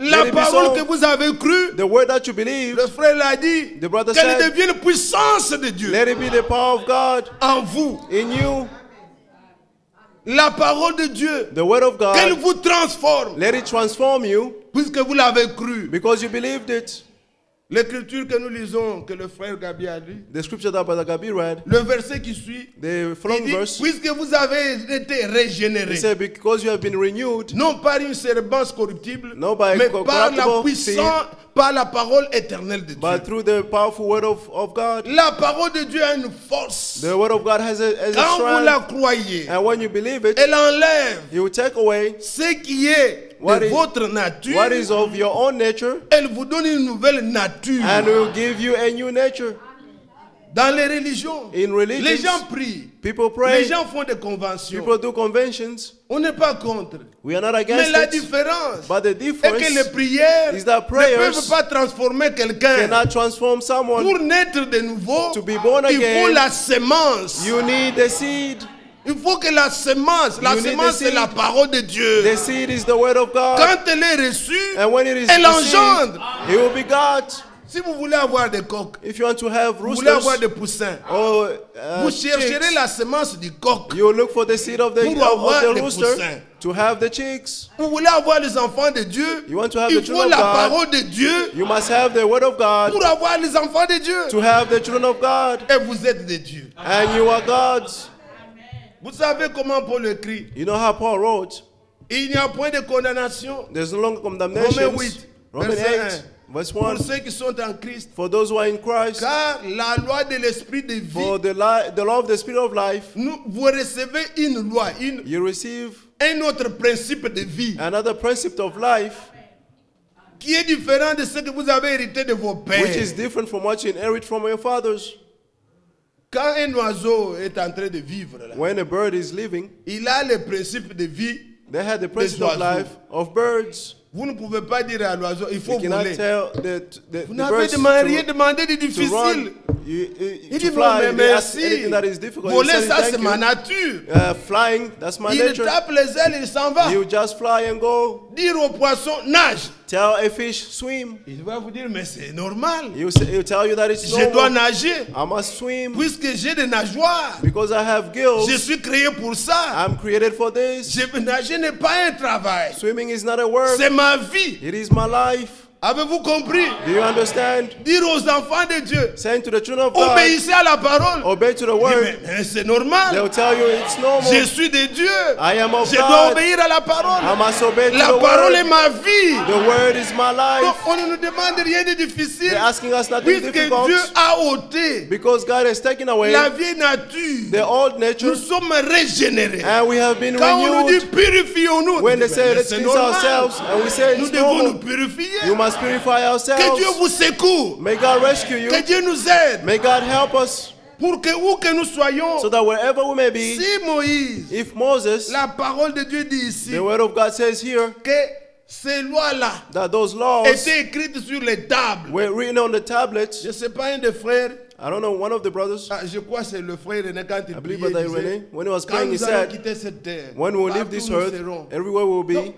La Let it be parole so. que vous avez crue, The word that you believe, le frère l'a dit, The brother qu'elle said, devienne puissance de Dieu let it be the power of God en vous. in you. La parole de Dieu, The word of qu'elle God, vous transforme, let it transform you puisque vous l'avez cru. because you believed it. L'écriture que nous lisons, que le frère Gabi a lu, The scripture that Brother Gabi read, le verset qui suit, the il following dit, verse, puisque vous avez été he régénérés, said, because you have been renewed, non par une semence corruptible, not by mais par la corruptible puissance, par la parole éternelle de Dieu. but through the powerful word of God. La parole de Dieu a une force. The word of God has a Quand vous la strength, croyez, and when you believe it, elle enlève He will take away ce qui est What de is- votre nature. what is of your own nature, Elle vous donne une nouvelle nature. and will give you a new nature. Dans les religions, In religions, les gens prient. people Les pray, gens font des conventions. people do conventions. On n'est pas contre. We are not Mais against la it, différence but the est que les difference prières is that ne prayers peuvent pas transformer quelqu'un. cannot transform someone. Pour naître de nouveau, To be born il faut again, la sémence. You need the seed. Il faut que la sémence You need c'est the seed. la parole de Dieu. The seed is the word of God. Quand elle est reçue, And when it is elle received, engendre. it will be God. Si vous voulez avoir des coqs, If you want to have vous voulez avoir roosters des poussins, or vous chercherez chicks, la semence du coq. you look for the seed of the Pour avoir of les the rooster poussins. to have the chicks. Vous voulez avoir les enfants de Dieu, You want to have il the faut children la of God. parole de Dieu You must have the word of God pour avoir les enfants de Dieu. to have the children of God, Et vous êtes de Dieu. and you are God's. Vous savez comment Paul écrit? You know how Paul wrote? Il n'y a point de condamnation There's no longer condemnation. Romains 8, Romans verset 8, verse pour 1. ceux qui sont en Christ. For those who are in Christ, Car la loi de l'esprit de vie, for the law of the Spirit of life, vous recevez une loi, you receive un autre principe de vie another principle of life qui est différent de ce que vous avez hérité de vos which pères. is different from what you inherit from your fathers. Quand un oiseau est en train de vivre, là, When a bird is living, il a le principe de vie. they had the principle of oiseaux. life of birds. Vous ne pouvez pas dire à l'oiseau, il faut You cannot voler. tell the Vous n'avez birds rien to demandé de difficile. run. Il To dit, fly, mais they ask merci. anything that is difficult. You Voler, say ça thank c'est you. ma nature. Flying, that's my Il nature. tape les ailes, il s'en va. You just fly and go. Dire au poisson, nage. Tell a fish, swim. Il va vous dire, mais c'est normal. He'll tell you that it's Je dois normal. nager. I must swim Puisque j'ai des nageoires. because I have gills. Je suis créé pour ça. I'm created for this. Nager n'est pas un travail. Swimming is not a work. C'est ma vie. It is my life. Avez-vous compris? Do you understand? Dire aux enfants de Dieu, Saying to the children of God, obéissez à la parole. obey to the Il dit, word. mais c'est normal. They'll tell you it's normal. Je suis de Dieu. I am of Je dois God. obéir à la parole. I must obey to La the parole est word. ma vie. The word is my Donc, life. on ne nous demande rien de difficile. They're asking us nothing Puisque difficult Dieu a ôté because God has taken away la vieille nature. the old nature Nous sommes régénérés. and we have been Quand on nous dit renewed. purifions-nous, When they say mais let's c'est cleanse normal. ourselves and we say Nous it's devons nous normal, purifier. you must purify Que ourselves. Dieu vous secoue. May God rescue you. Que Dieu nous aide. May God help us Pour que où que nous soyons, so that wherever we may be, si Moïse, if Moses, la parole de Dieu dit ici, the word of God says here que ces lois-là that those laws étaient écrites sur les tables. were written on the tablets. Je ne sais pas, un des frères, I don't know, one of the brothers, je crois que c'est le frère René, quand il I believe priait, Brother il disait, René, when he was quand praying, he nous allons said, quitter cette terre, when we leave partout this nous earth, serons. everywhere we will be, Donc,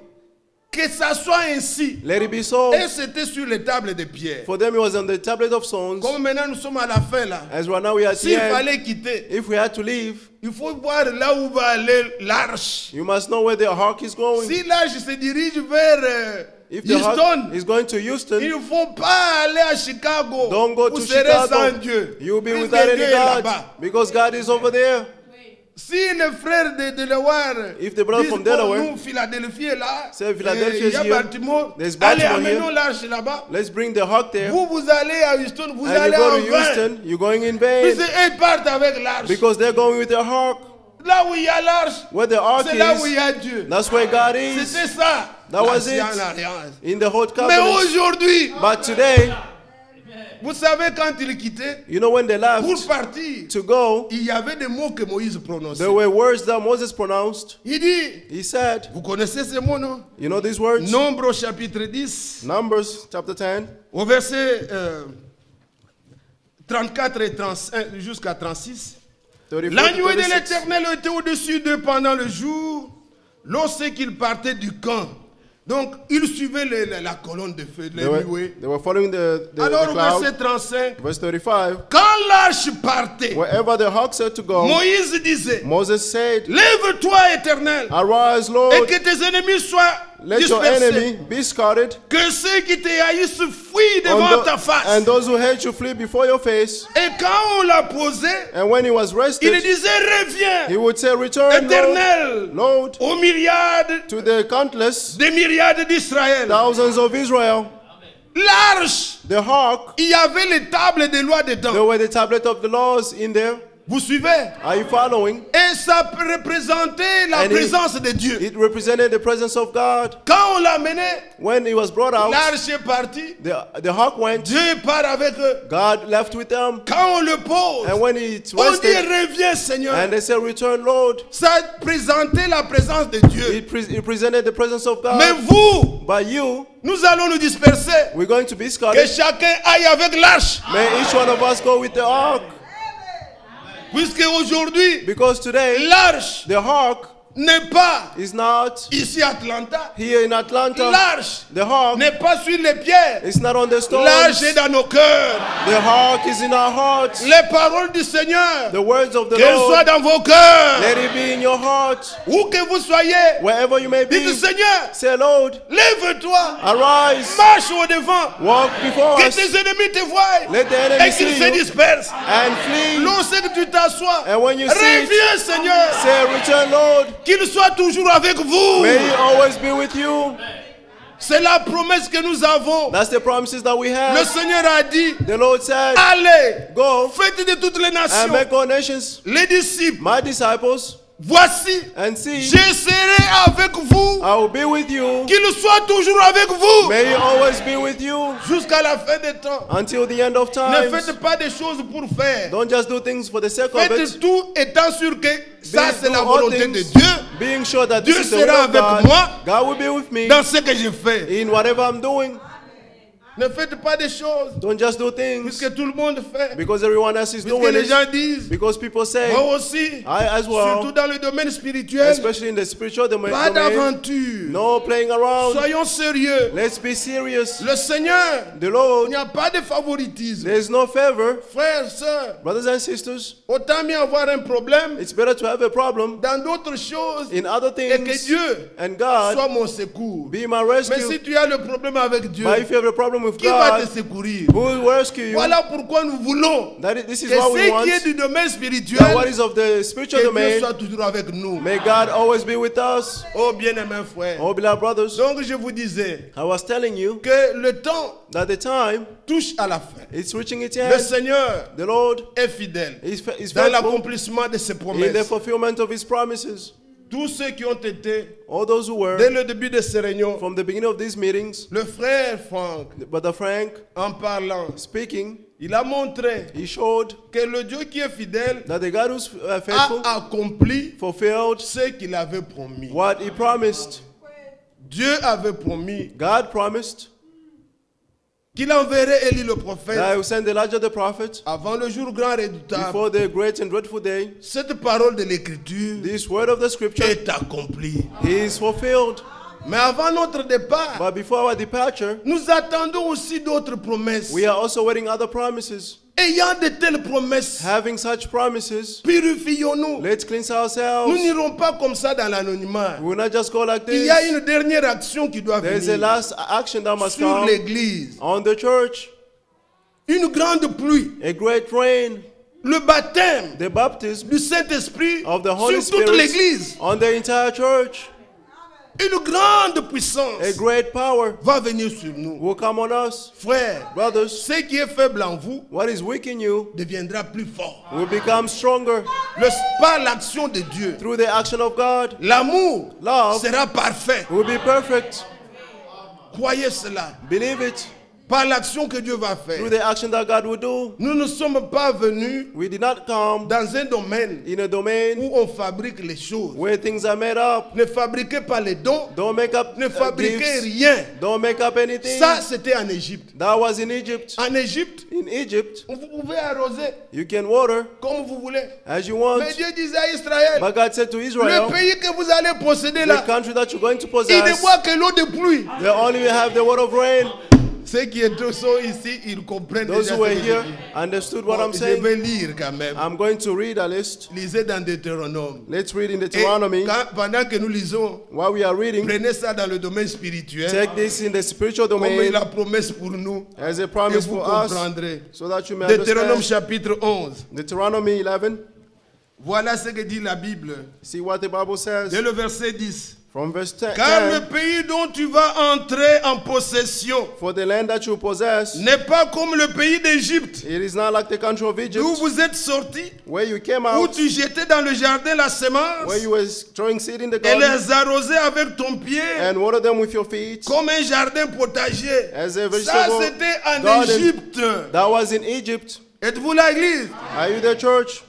que ça soit ainsi. let it be so. Et c'était sur les tables de pierre. For them, it was on the tablet of stones. Comme maintenant nous sommes à la fin là. As right now we are at the S'il end, fallait quitter, if we had to leave, il faut voir là où va aller l'arche. you must know where the ark is going. Si l'arche se dirige vers If the ark Houston, is going to Houston, il ne faut pas aller à Chicago. don't go Vous to serez Chicago. sans Dieu. You'll be Puisque without Dieu any est God là-bas. because God is over there. Si le frère de Delaware If the brother dit, from bon, Delaware nous, Philadelphie est là, say Philadelphia il y a is here, Baltimore, there's allez, Baltimore amenons here. l'arche là-bas. Let's bring the ark there. Vous, vous allez à Houston, vous And allez you go en to vain. Houston, you're going in vain Puisqu'ils partent avec l'arche. because they're going with their ark. Là où il y a l'arche, Where the ark c'est là où il y is, a Dieu. that's where God is. C'était ça. That was it. l'ancienne alliance. In the Old Mais Covenant. aujourd'hui, But today, vous savez quand il quittait, you know when they left pour partir, to go, il y avait des mots que Moïse prononçait. there were words that Moses pronounced. Il dit, He said, vous connaissez ces mots, non? you know these words? Nombre au chapitre 10, Numbers chapter 10, au verset 34 et 35 jusqu'à 36. 34 La to nuée de 36. l'Éternel était au-dessus d'eux pendant le jour, lorsqu'ils partaient du camp. Donc, ils suivaient la colonne de feu, les nuées. They were following the Alors, au cloud. verset 35, Verse 35, quand l'arche partait, wherever the hawk said to go, Moïse disait, Moses said, lève-toi, Éternel, arise, Lord, et que tes ennemis soient let your dispersés. enemy be scattered, Que ceux qui te haïssent fuient devant ta face. and those who hate you flee before your face. Et quand on l'a posé, And when he was il rested, disait, reviens, he would say, return, Éternel, Lord, aux myriades, to the countless des myriades d'Israël. thousands of Israel. L'arche, The ark, il y avait les tables des lois dedans. there were the tablet of the laws in there. Vous suivez? Are you following? Et ça représentait la And présence de Dieu. It represented the presence of God. Quand on l'a mené, When he was brought out, l'arche est partie. the ark went. Dieu part avec eux. God left with them. Quand on le pose, And when he on dit rested, reviens Seigneur. and they said, return, Lord, Ça présentait la présence de Dieu. it presented the presence of Mais God. vous, But you, nous allons nous disperser. we're going to be Que scattered. chacun aille avec l'arche. May each one of us go with the ark. Puisque aujourd'hui, Because today, l'arche the ark n'est pas is not ici à Atlanta. here in Atlanta. L'arche The ark n'est pas sur les pierres. is not on the L'arche stones. est dans nos cœurs. The ark is in our hearts. Les paroles du Seigneur, The words of the qu'elles soient Lord, dans vos cœurs. let it be in your heart. Où que vous soyez, Wherever you may dites be, Seigneur, say, Lord, lève-toi, arise, marche au devant, walk before que us, tes ennemis te voient let the et enemy qu'ils see se you dispersent. and flee. Lorsque tu t'assois, And when you sit, reviens Seigneur, say, return, Lord, qu'il soit toujours avec vous. may he always be with you. C'est la promesse que nous avons. That's the promises that we Le have. Seigneur a dit, The Lord said, allez, go faites de toutes les and nations make all nations les disciples. my disciples, Voici, and see, je serai avec vous, I will be with you. qu'il soit toujours avec vous May he always be with you jusqu'à la fin des temps. until the end of Ne time. faites pas des choses pour faire. Don't just do things for the sake of Faites it. tout étant sûr que ça Please c'est do la all volonté de things, Dieu being sure that Dieu this is the sera will of avec God. moi God will be with me dans ce que je fais. in whatever I'm doing. Ne faites pas des choses Don't just do things puisque tout le monde fait. because everyone else is Puisque doing les it. gens disent, Because people say, moi aussi, I as well, surtout dans le domaine spirituel, especially in the spiritual domain, pas d'aventure. no playing around. Soyons sérieux. Let's be serious. Le Seigneur, The il Lord, n'y a pas de favoritisme. there's no favor. Frères, sœurs, Brothers and sisters, autant mieux avoir un problème it's better to have a problem dans d'autres choses in other et que things, Dieu and God soit mon secours. be my Mais si rescue. tu as le problème avec Dieu, But if you have a problem with qui va te God, secourir? who will rescue you? Voilà pourquoi nous voulons This is que what we ce want. qui est du domaine That spirituel, what is of the spiritual que Dieu domain, soit toujours avec nous. may God always be with us. Oh bien-aimés frères. Oh, beloved brothers, Donc je vous disais I was telling you que le temps that the time touche à la fin. is reaching its Le end. Seigneur The Lord est fidèle is dans faithful l'accomplissement de ses in the promesses. fulfillment of His promises. Tous ceux qui ont été, All those who dès were le début de ces réunions, from the beginning of these meetings, le frère Franck, Brother Frank en parlant, speaking, il a montré he showed que le Dieu qui est fidèle that the God who's faithful a accompli fulfilled ce qu'il avait promis. what He promised. Dieu avait promis God promised qu'il enverrait Élie le that He prophète will send Elijah the prophet avant le jour grand redoutable. before the great and dreadful day. Cette parole de l'Écriture This word of the scripture est accomplie. is fulfilled. Mais avant notre départ, But before our departure, nous attendons aussi d'autres promesses. we are also waiting other promises. Ayant de telles promesses, Having such promises, purifions-nous. let's cleanse Nous ourselves. n'irons pas comme ça dans l'anonymat. We will not just go like Il y a this. une dernière action qui doit There's a venir last action that must sur come l'Église. on the church. Une grande pluie. A great rain, Le baptême the baptism du Saint-Esprit of the Holy sur toute Spirit l'Église. on the entire church. Une grande A puissance great power va venir sur nous. will come on us. Frères, Brothers, ce qui est faible en vous what is weak in you deviendra plus fort. will become stronger Par l'action de Dieu. through the action of God. L'amour Love sera parfait. will be perfect. Croyez cela. Believe it. Par l'action que Dieu va faire. Through the action that God will do. Nous ne sommes pas venus We did not come dans un domaine in a domain où on fabrique les choses. where things are made up. Ne fabriquez pas les dons. Don't make up Ne fabriquez gifts. rien. Don't make up anything. Ça, c'était en Égypte. That was in Egypt. En Égypte, In Egypt, vous pouvez arroser you can water comme vous voulez. as you want. Mais Dieu disait à Israël, But God said to le Israel, pays que vous allez posséder the là, country that you're going to il ne possess, voit que l'eau de pluie. they only will have the word of rain. Ceux qui sont ici, ils comprennent Those déjà who ce were que je here dis. understood what Bon, I'm je saying. vais lire quand même. I'm going to read a list. Lisez dans Deutéronome. Let's read in Et Deuteronomy. pendant que nous lisons, While we are reading, prenez ça dans le domaine spirituel. take this in the spiritual Comme domain la promesse pour nous. as a Et promise vous for us comprendrez. so that you may Deutéronome understand. chapitre 11. Deuteronomy 11. Voilà ce que dit la Bible. See what the Bible says Dès le verset 10. from verse 10. Car le pays dont tu vas entrer en possession For the land that you possess, n'est pas comme le pays d'Égypte, it is not like the country of d'où Egypt, vous êtes sortis, where you came où out, tu jetais dans le jardin la semence where you were throwing seed in the et garden les arrosais avec ton pied, and water them with your feet. comme un jardin potager. As a Ça, vegetable c'était en garden. Égypte. That was in Egypt. Êtes-vous l'église? Are you the church?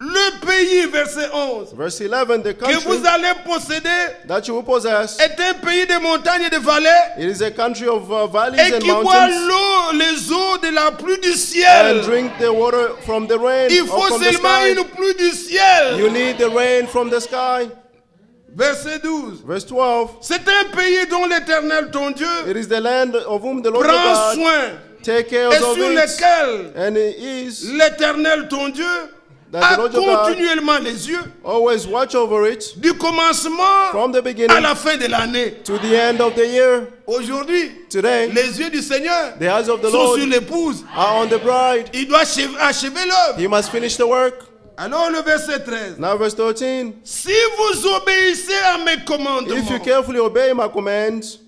Le pays, verset 11, Verse 11, the que country vous allez posséder that you will possess, est un pays de montagnes et de vallées it is a country of valleys et and qui boit mountains, les eaux de la pluie du and ciel. drink the water from the rain Il or faut from the seulement sky. une pluie du ciel. You need the rain from the sky. Verset 12. Verse 12. C'est un pays dont l'Éternel, ton Dieu, It is the land of whom the Lord your prend God soin take care et of sur it. lequel And it is l'Éternel, ton Dieu, that a the Lord your God continuellement les yeux always watch over it du commencement from the à beginning la fin de l'année. to the end of the year. Aujourd'hui, Today, les yeux du Seigneur the eyes of the sont Lord sur l'épouse. are on the bride. Il doit achever l'œuvre. He must finish the work. Alors le verset 13. Now verse 13. Si vous obéissez à mes commandements If you carefully obey my commands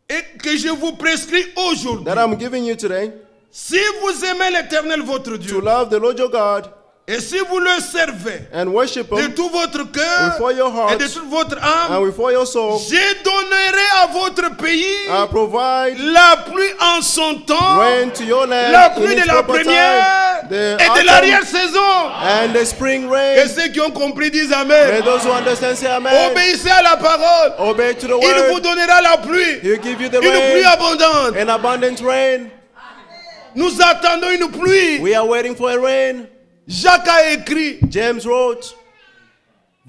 et que je vous prescris aujourd'hui, that I'm giving you today, si vous aimez l'Éternel votre to Dieu, love the Lord your God et si vous le servez and worship de him tout votre cœur with all your et heart de toute votre and âme, with all your soul, je donnerai à votre pays I provide la pluie en son temps, rain to your land la in pluie de its la proper première time, the et de autumn l'arrière-saison. and the spring Que rain. ceux qui ont compris disent May Amen. those who understand say amen. Obéissez à la parole. Obey to the Il vous word. donnera la pluie, He'll give you the une pluie rain, abondante. an abundant rain. Nous attendons une pluie. We are waiting for a rain. Jacques a écrit, James wrote,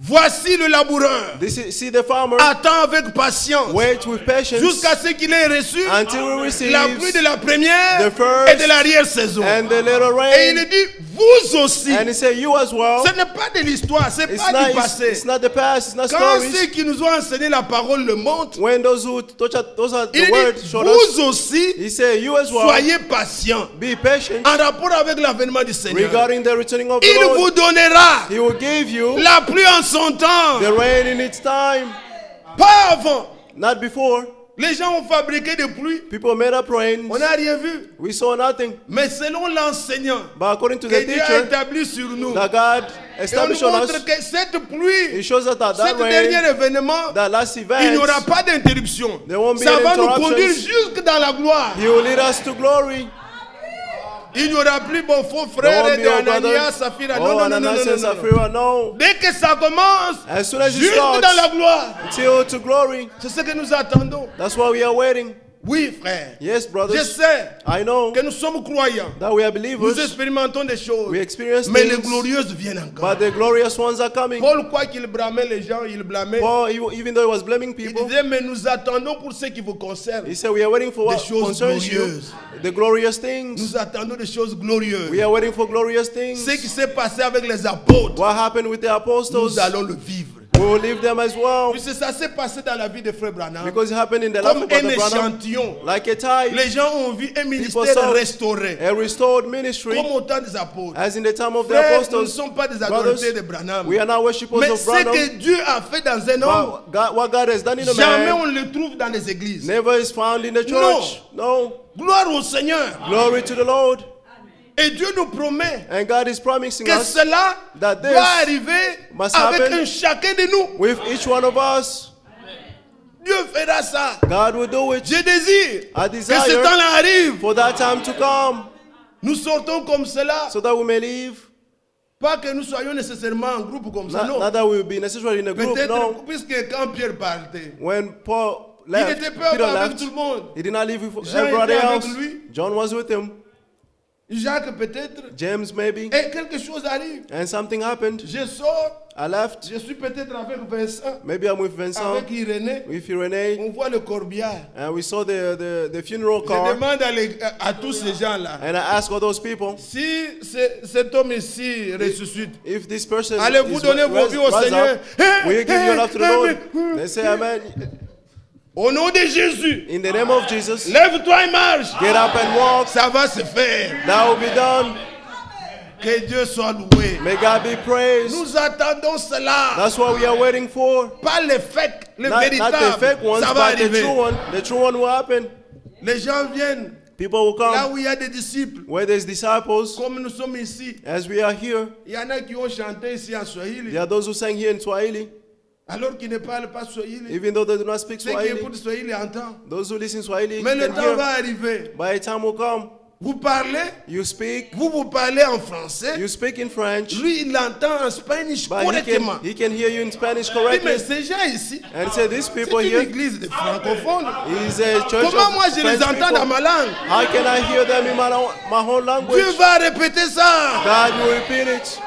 voici le laboureur. see the farmer, Attends avec patience wait with patience jusqu'à ce qu'il ait reçu until we receive la pluie de la première the first et de l'arrière-saison. and the little Et il rain. dit, vous aussi. And he said, you as well. Ce n'est pas de l'histoire, ce n'est It's pas not, du passé. it's not the past, it's not Quand stories. ceux qui nous ont enseigné la parole le montrent, When those who those are il the word dit, showed us, vous aussi, he said, you as well, soyez patients be patient en rapport avec l'avènement du Seigneur. regarding the returning of the Il Lord. vous donnera He will give you la pluie en son temps, the rain in its time, pas avant. not before. Les gens ont fabriqué des pluies, People made up rains. on n'a rien vu. We saw nothing. Mais selon l'enseignant But according to que the Dieu a teacher établi sur nous, that God et on established nous on montre us, que cette pluie, He shows us that cet that dernier rain, événement, that last il n'y event, aura pas d'interruption. there won't be Ça any va nous interruptions. conduire jusque dans la gloire. He will lead us to glory. Il n'y aura plus mon faux There frère won't et be de our Ananias, brother. Saphira. Oh, Non, non, non, non, Ananias non, and non, non. Sapphira, no. Dès que ça commence, As soon as it jusque starts, dans la gloire, till to glory. c'est ce que nous attendons. That's why we are waiting. Oui, frère. Yes, Je brothers. sais I know que nous sommes croyants. that we are Nous believers. expérimentons des choses. We experience Mais les things, glorieuses viennent encore. but the glorious ones are coming. Paul, quoi qu'il blâmait les gens, il blâmait. Paul, even though he was blaming Il people, disait, mais nous attendons pour ce qui vous concerne. he said, we are waiting for what Des choses concerns you, glorieuses. the glorious things. Nous attendons des choses glorieuses. We are waiting for glorious things. Ce qui s'est passé avec les apôtres, What happened with the apostles, nous allons le vivre. we will leave them as well. Puisque ça s'est passé dans la vie de Frère Branham. Because it happened in the life Comme of un Brother Branham, échantillon. like a type, Les gens ont vu un People ministère saw restauré. a restored ministry, Comme au temps des apôtres. as in the time of the Frères, nous ne apostles. sommes pas des Brothers, adorateurs de Branham. we are not worshippers Mais of ce Branham. que Dieu a fait dans un homme, But God, what God has done in a jamais man on le trouve dans les églises. never is found in the church. No. Gloire au Seigneur. Glory to the Lord. Et Dieu nous promet And God is promising que us cela that this va arriver must avec happen un chacun de nous. with each one of us. Dieu fera ça. God will do it. Je désire I que ce desire temps-là arrive. for that time to come Nous sortons comme cela. so that we may live. Pas que nous soyons nécessairement en groupe comme ça, non. Not that we will be necessarily in a group. Peut-être, No. puisque quand Pierre partait, When Paul il left, n'était pas Peter avec left, tout le monde. he did not live with Jean everybody était avec else. lui. John was with him. Jacques peut-être. James maybe. Et quelque chose arrive. And something happened. Je sors. I left. Je suis peut-être avec Vincent. Maybe I'm with Vincent, Avec Irénée. with Irénée. On voit le corbillard. And we saw the funeral Je car. demande à tous ces gens-là. And I asked all those people, Si cet homme ici ressuscite, if this person allez-vous is donner vos vies au rise Seigneur? up, will you give your life to the Lord? They say amen. Au nom de Jésus, In the name of Jesus, lève-toi et marche. get up and walk. Ça va se faire. That will be done. Que Dieu soit loué. May God be praised. Nous attendons cela. That's what we are waiting for. Pas les fakes, les Not the véritables. fake ones, Ça va but the arriver. true one. The true one will happen. Les gens viennent People will là come où il y a des disciples. where there's disciples. Comme nous sommes ici. As we are here, Il y en a qui ont chanté ici en Swahili. there are those who sang here in Swahili, Alors qu'ils ne parlent pas Swahili. even though they do not speak Ceux qui Swahili. écoutent Swahili entendent. Those who listen Swahili Mais le can temps va hear. arriver. By the time will come, Vous parlez, you speak. vous parlez en français. You speak in French, Lui, il entend en Spanish but correctement. he can hear you in Spanish Oui, mais correctly. ces gens ici, And say, these c'est people une here église de francophones. is a church Comment moi of je les French entends dans people. ma langue? How can I hear them in my own Dieu language? va répéter ça. God will repeat it.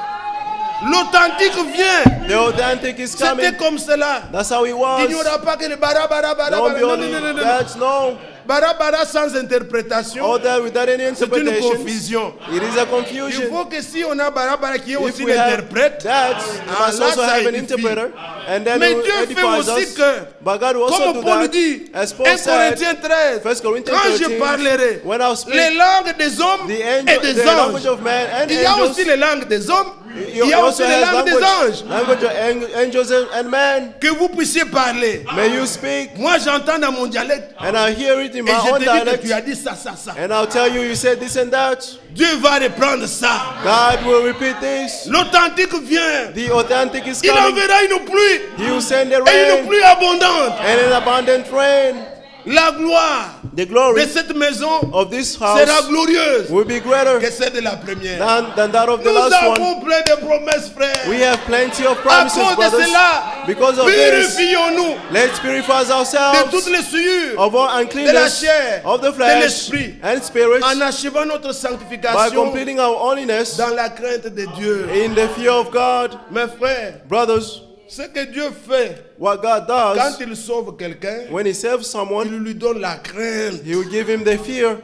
L'authentique vient. The authentic is coming. C'était comme cela. That's how it Il n'y was. aura pas que le bara bara bara Don't bara. be Non, only non, non, non, non. that, no. Bara bara sans interprétation. All that without any C'est une interpretation. confusion. It is a Il confusion. faut que si on a bara bara qui est If aussi we have l'interprète, that, we ah, must là, also ça have an édifie. interpreter. And then Mais it Dieu fait edifies aussi us. que, But God will also comme do Paul that. dit, As 1 Paul said, Corinthiens 13, 1 Corinthians quand je 13, parlerai when I speak les langues des hommes the et des the language anges, of man and il y a angels, aussi les langues des hommes, you il y a aussi also les has langues des anges. language of angels and man. Que vous puissiez parler. May you speak. Moi, j'entends dans mon dialecte. And I hear it in Et my je own te dis que dialect. tu as dit ça, ça, ça. And I'll tell you, you said this and that. Dieu va reprendre ça. God will repeat this. L'authentique vient. The authentic is Il coming. enverra une pluie. He will send the Et une rain pluie abondante. and an abundant rain. La gloire The glory de cette maison of this sera house glorieuse will be greater que celle de la première. than that of the Nous last one. avons plein de promesses, frères. We have plenty of À promises, cause de brothers. cela, Because of this, purifions-nous let's purify de ourselves toutes les souillures of our de la uncleanness, chair, of the de flesh l'esprit, and spirit, en achevant notre by sanctification completing our holiness dans la crainte de Dieu. in the fear of God. Mes frères, Brothers, ce que Dieu fait what God quand does, il sauve quelqu'un, when He saves il someone, lui donne la crainte. He will give him the fear.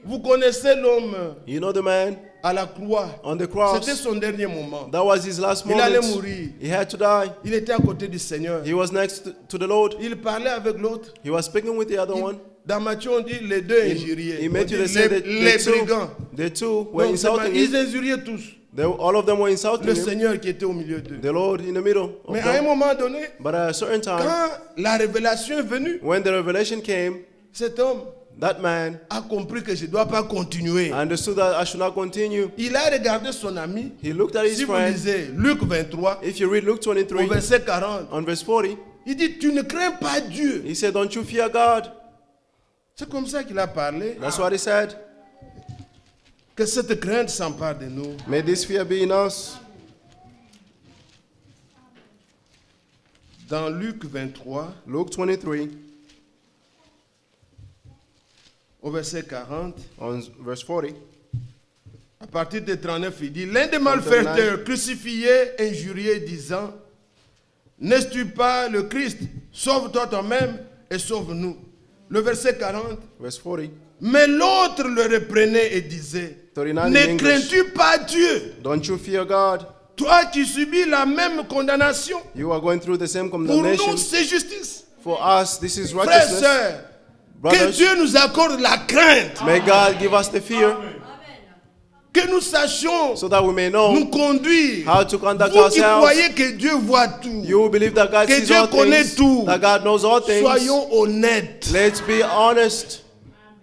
Vous connaissez l'homme You know the man à la croix. on the C'était cross. son dernier moment. That was his last Il allait moment. mourir. He had to die. Il était à côté du Seigneur. He was next to the Lord. Il parlait avec l'autre. He was speaking with the other one. Dans Matthieu, on dit les deux injuriés. He On made dit you to say that les brigands. the two were Donc, insulting ils him. injuriaient tous. All of them were insulting Le him. Seigneur qui était au milieu d'eux. The Lord in the middle of Mais à un them. moment donné, But at a certain time, quand la révélation est venue, when the revelation came, cet homme that man a compris que je ne dois pas continuer. understood that I should not continue. Il a regardé son ami. He looked at his Si vous friend. lisez Luc 23, If you read Luke au 23, verset 40, on verse 40, il dit, tu ne crains pas Dieu. he said, don't you fear God? C'est comme ça qu'il a parlé. That's what he said. Que cette crainte s'empare de nous. May this fear be in us. Dans Luc 23, Luke 23, au verset 40, on verse 40. à partir de 39, il dit, l'un des malfaiteurs crucifiés, injurié, disant, n'es-tu pas le Christ? Sauve-toi toi-même et sauve-nous. Le verset 40, Verse 40. mais l'autre le reprenait et disait, 39 in ne English. crains-tu pas Dieu? Don't you fear God? Toi qui subis la même condamnation. You are going through the same Pour condemnation. nous, c'est justice. For us, this is Frères, righteousness. sœurs, que Brothers, Dieu nous accorde la crainte. may God give us the fear Que nous sachions so that we may know nous conduire. how to conduct Vous qui ourselves. croyez que Dieu voit tout, You will believe that God que sees Dieu all connaît things, tout. that God knows all things. soyons honnêtes. Let's be honest.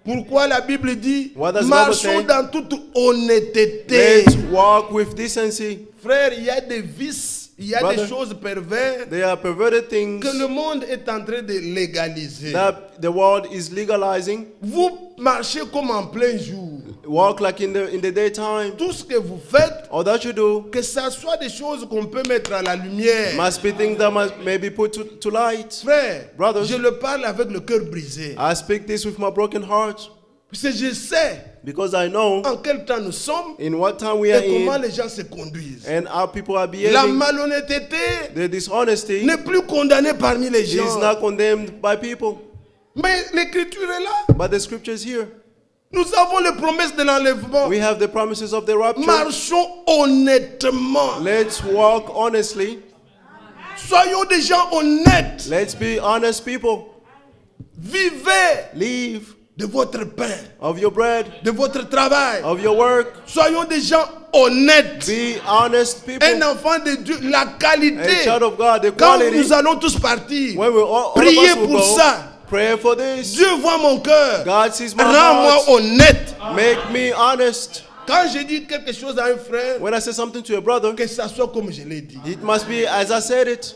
Pourquoi la Bible dit, What does the Bible marchons say? dans toute honnêteté. Let's walk with decency. Frère, il y a des vices, il y a Brother, des choses perverses They are perverted things que le monde est en train de légaliser. that the world is legalizing. Vous marchez comme en plein jour. Walk like in the daytime. Tout ce que vous faites, All that you do que ça soit des choses qu'on peut mettre à la lumière. must be things that may be put to light. Frère, Brothers, je le parle avec le cœur brisé. I speak this with my broken heart Parce que je sais because I know en quel temps nous sommes in what time we are et comment in les gens se conduisent. and how people are La behaving. malhonnêteté The dishonesty n'est plus condamnée parmi les is gens. not condemned by people. Mais l'écriture est là. But the scripture is here. Nous avons les promesses de l'enlèvement. We have the promises of the rapture. Marchons honnêtement. Let's walk honestly. Soyons des gens honnêtes. Let's be honest people. Vivez Live de votre pain, of your bread, de votre travail. of your work. Soyons des gens honnêtes. Be honest people. Un enfant de Dieu, la A qualité. child of God, the Quand quality. nous allons tous partir, When we all of priez us will pour go, ça. pray for this. Dieu voit mon cœur. God sees my Rends-moi heart. honnête. Make me honest. Quand je dis quelque chose à un frère, When I say something to a brother, que ça soit comme je l'ai dit. it must be as I said it.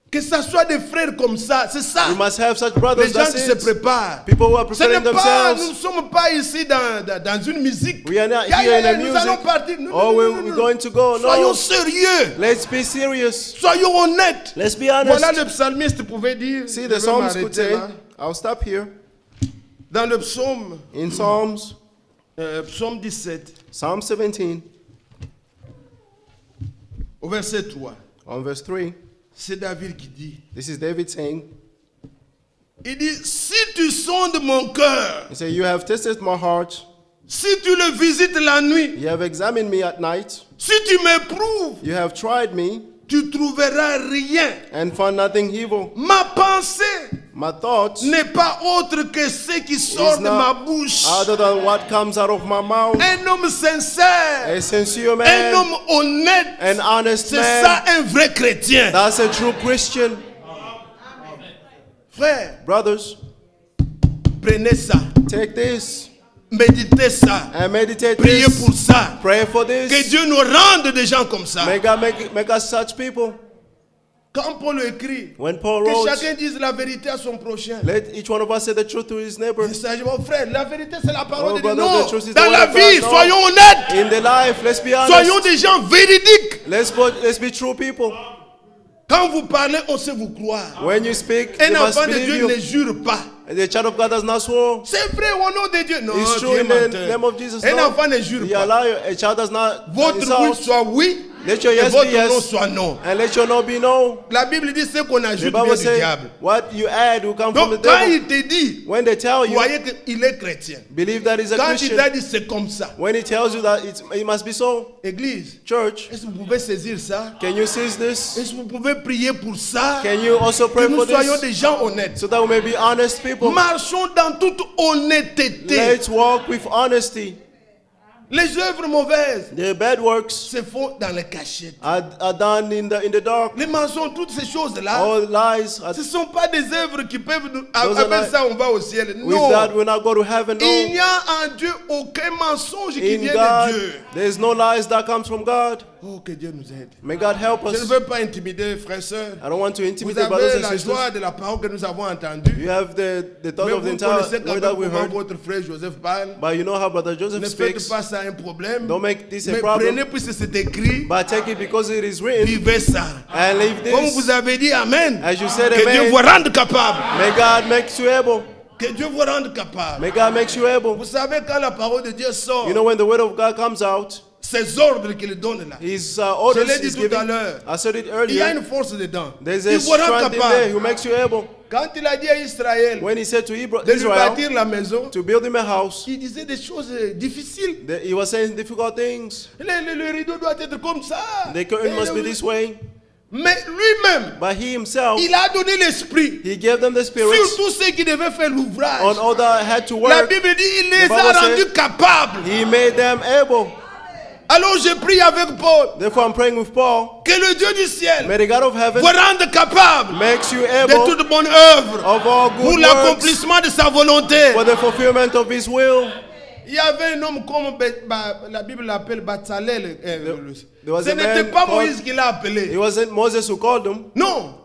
Que ça soit des frères comme ça, c'est ça. We must have such Les brothers. gens That's qui se it. préparent. People who are Ce n'est preparing pas, nous ne themselves. sommes pas ici dans une musique. We are not Ya, here ya, in ya, a nous music. allons partir. Non, Oh, non, we're non, non. going to go. Soyons No. sérieux. Let's be serious. Soyons honnêtes. Let's be honest. Voilà le psalmiste pouvait dire. See, Je the vais Psalms m'arrêter could say, là. I'll stop here. Dans le psaume, In Psalms, psaume 17, Psalm 17, Au verset 3, On verse 3, c'est David qui dit, this is David saying, il dit, si tu sondes mon cœur, he said, you have tested my heart, si tu le visites la nuit, you have examined me at night, si tu m'éprouves, you have tried me, tu trouveras rien. and found nothing evil. Ma pensée My thoughts n'est pas autre que ce qui sort is de ma not bouche. other than what comes out of my mouth. Un homme sincère, A sincere un man, homme honnête, an honest c'est man, ça un vrai chrétien. that's a true Christian. Frère, Brothers, prenez ça, take this méditez ça, and meditate priez this. pour ça. Pray for Que this. Dieu nous rende des gens comme ça. May God make us such people. Quand Paul écrit, When Paul que wrote, chacun dise la vérité à son prochain. let each one of us say the truth to his neighbor. C'est ça, mon frère, la vérité c'est la parole Oh, de Dieu. brother, Non, the truth is the dans word la of vie, God. No. soyons honnêtes. In the life, let's be Soyons honest. des gens véridiques. Let's be true people. Quand vous parlez, on sait vous croire. When you speak, Un you must enfant de believe Dieu you. ne jure pas. The child of God does not swear. C'est vrai au nom de Dieu. Non, It's Dieu true est in the menteur. name of Jesus. Un No. enfant ne jure You are pas. a liar. A child does not Votre oui insult. soit oui, Let your et yes votre be non yes, soit non. and let your no be no. La Bible dit ce qu'on The ajoute vient Bible du says, diable. what you add will come from the Donc quand devil. il te dit, When they tell you, croyez qu'il est chrétien. believe that he's a Quand il Christian. t'a dit c'est comme ça. When he tells you that it must be so. Église, Church, est-ce que vous pouvez saisir ça? can you seize this? Est-ce que vous pouvez prier pour ça? Can you also Que pray nous for soyons this? des gens honnêtes. So that we may be honest people. Marchons dans toute honnêteté. Let's walk with honesty. Les œuvres mauvaises The bad works se font dans les cachettes. are done in the dark. Les mensonges, toutes ces choses-là, All lies. ce ne sont pas des œuvres qui peuvent nous... Those are Avec not- ça, on va au ciel. With Non. that, we'll not go to heaven. Il n'y No. a en Dieu aucun mensonge qui In vient God, de Dieu. there's no lies that comes from God. Oh, que Dieu nous aide. May God help Je ne us. veux pas intimider, frères et sœurs. I don't want to Vous intimidate brothers avez and la sisters. joie de la parole que nous avons entendue. You have the thought Mais of the vous entire connaissez quand word même that we comment heard. votre frère Joseph parle. But you know how Brother Joseph Ne faites speaks. pas ça un problème. Don't make this a Mais problem. prenez puisque c'est écrit. But take it because it is written. Vivez ça. And leave Comme this. vous avez dit Amen. As you said, Que Dieu amen. vous rende capable. May God make you able. Que Dieu vous rende capable. May God make you able. Vous savez quand la parole de Dieu sort, You know when the word of God comes out, ces ordres qu'il donne là, His je orders l'ai dit is tout à giving. l'heure, I said it il y a earlier. une force dedans. There's Il a vous rend strength in there capable. who makes you able. Quand il a dit à Israël When he said to de lui Israel bâtir la maison, to build him a house, il disait des choses difficiles. he was saying difficult things. Le rideau doit être comme ça. The curtain must be this way. Mais lui-même, But he himself, il a donné l'esprit he gave them the spirit sur tous ceux qui devaient faire l'ouvrage. on all that had to La work. Bible dit il les The a Bible rendus said- capables. He made them able. Alors je prie avec Paul Therefore, I'm praying with Paul. que le Dieu du ciel May the God of heaven vous rende capable makes you de able toute bonne œuvre of all pour good works l'accomplissement de sa volonté. for the fulfillment of His will. Il y avait un homme comme la Bible l'appelle Batzalel. There was Ce a n'était man pas called- Moïse qui l'a appelé. It wasn't Moses who called him. Non.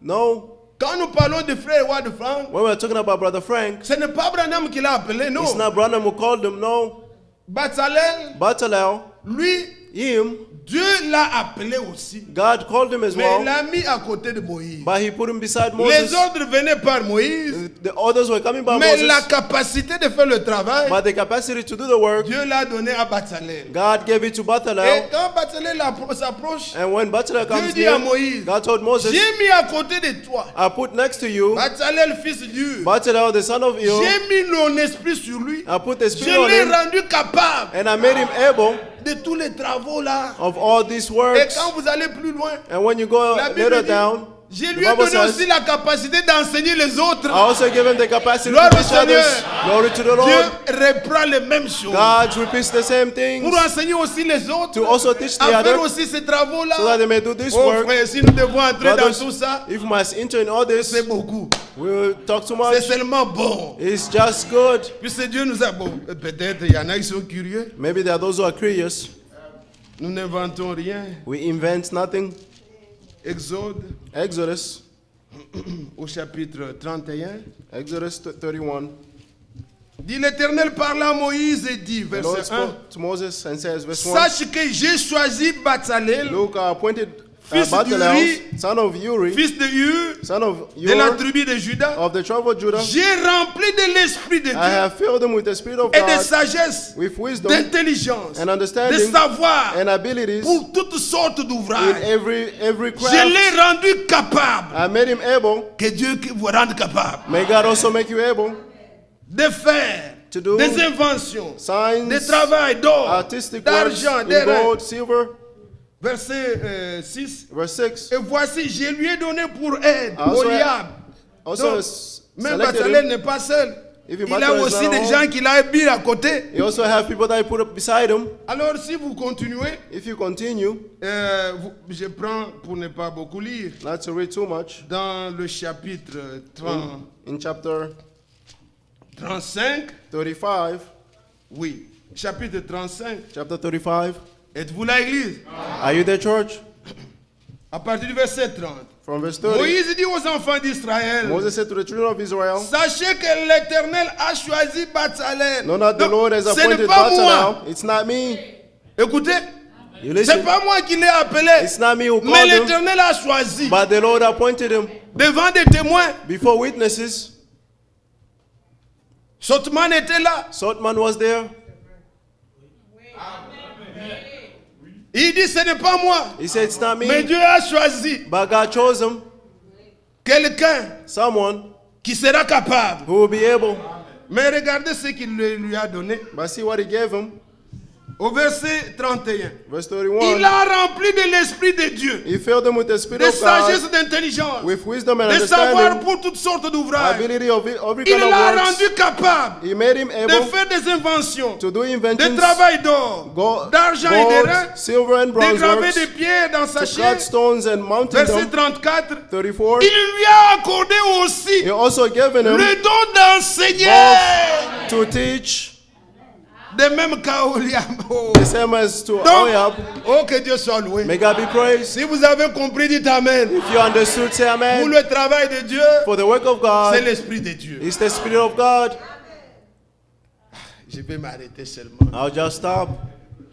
No. Quand nous parlons de frère Ward Frank, When we're talking about Brother Frank, ce n'est pas Branham qui l'a appelé, non. it's not Branham who called him. No. Batzalel, Batalel, lui, him, Dieu l'a appelé aussi. God called him as Mais il well. l'a mis à côté de Moïse. But he put him beside Les Moses. ordres venaient par Moïse, The others were coming by mais Moses. la capacité de faire le travail, But the capacity to do the work, Dieu l'a donné à Batzalel. God gave it to Et Batalel. quand Batzalel s'approche, And when Batalel Dieu comes dit à near, Moïse, God told Moses, j'ai mis à côté de toi I put next to you Batzalel, fils d'Ur. Batalel, the son of Il. J'ai mis mon esprit sur lui. I put the Je spirit on l'ai him, rendu capable and I made him able de tous les travaux là. of all these Et works. quand vous allez plus loin, And when you go la Bible later dit, down, je the lui ai Bible donné says, aussi la capacité d'enseigner les autres. I also give him the capacity Gloire to au teach others. Seigneur. Glory to the Dieu Lord. reprend les mêmes choses. God repeats the same Pour things enseigner aussi les autres. to also teach the À faire other, aussi ces travaux-là. so that they may do this Oh work. frère, si nous devons entrer dans Brothers, tout ça, if we must enter in all this, c'est beaucoup. we will talk too C'est much. seulement bon. It's just good. Puisque Dieu nous a... Bon, peut-être il y en a qui sont curieux. Maybe there are those who are curious. Nous n'inventons rien. We invent nothing. Exode Exodus, au chapitre 31. Exodus 31. Dit l'Éternel parla à Moïse et dit, The Lord verset 1, spoke to Moses and says, verse 1, sache que j'ai choisi Batzalel, Look, I appointed fils Bartimaeus, d'Uri, son of Uri, fils de Hur, son of de la Ur, tribu de Juda, of the tribe of Judah. j'ai rempli de l'Esprit de I Dieu have filled them with the Spirit of et de God, sagesse, with wisdom d'intelligence, and de understanding savoir and abilities pour toutes sortes in d'ouvrages. every Je craft. l'ai rendu capable. I made him able. Que Dieu vous rende capable May God also make you able de faire to do des inventions, signs, de travail d'or, artistic works d'argent, in d'airain. gold, silver. Verset 6. Verse 6. Et voici, je lui ai donné pour aide Also, Oliab. Also, Donc, même selected Batzalel him. n'est pas seul. If Il Batzalel a is aussi not des alone, gens qu'il a mis à côté. He also have people that he put up beside him. Alors, si vous continuez, If you continue, je prends pour ne pas beaucoup lire, not to read too much, dans le chapitre in chapter 35, 35, oui, chapitre 35, chapter 35. êtes-vous là, Église? Are you there, church? À partir du verset 30. From verse 30, Moïse dit aux enfants d'Israël, Moses said to the children of Israel, sachez que l'Éternel a choisi Batzalel. know that the Donc, Lord has ce n'est appointed pas moi. Batzalel. It's not me. Écoutez, You c'est listen. pas moi qui l'ai appelé, It's not me who mais called him, l'Éternel a choisi but the Lord appointed him devant des témoins. before witnesses. Sotman était là. Sotman was there. Il dit ce n'est pas moi, He said, it's not mais me, Dieu a choisi but God chose him, quelqu'un someone qui sera capable. who will be able. Mais regardez ce qu'il lui a donné But see what he gave him. au verset 31. Verse Il 31. a rempli de l'Esprit de Dieu, He filled them with the Spirit de of God, sagesse, d'intelligence, with wisdom and de savoir understanding, pour toutes sortes d'ouvrages. ability of every Il kind of l'a works. rendu capable He made him de able faire des inventions, to do de inventions, travail d'or, gold, d'argent et d'airain, silver and de bronze graver works, des pierres dans sa to chair. cut stones and mountain Verset them. 34. 34. Il lui a accordé aussi He also given him le don d'enseigner. both to teach, De même qu'à Oliab. Oh. the same as to Donc, Oholiab. oh, que Dieu soit loué. May God be praised. Si vous avez compris, dites Amen. If you understood, say Pour amen. le travail de Dieu, For the work of c'est God, l'Esprit de Dieu. it's the Spirit of God. Je vais m'arrêter seulement. I'll just stop.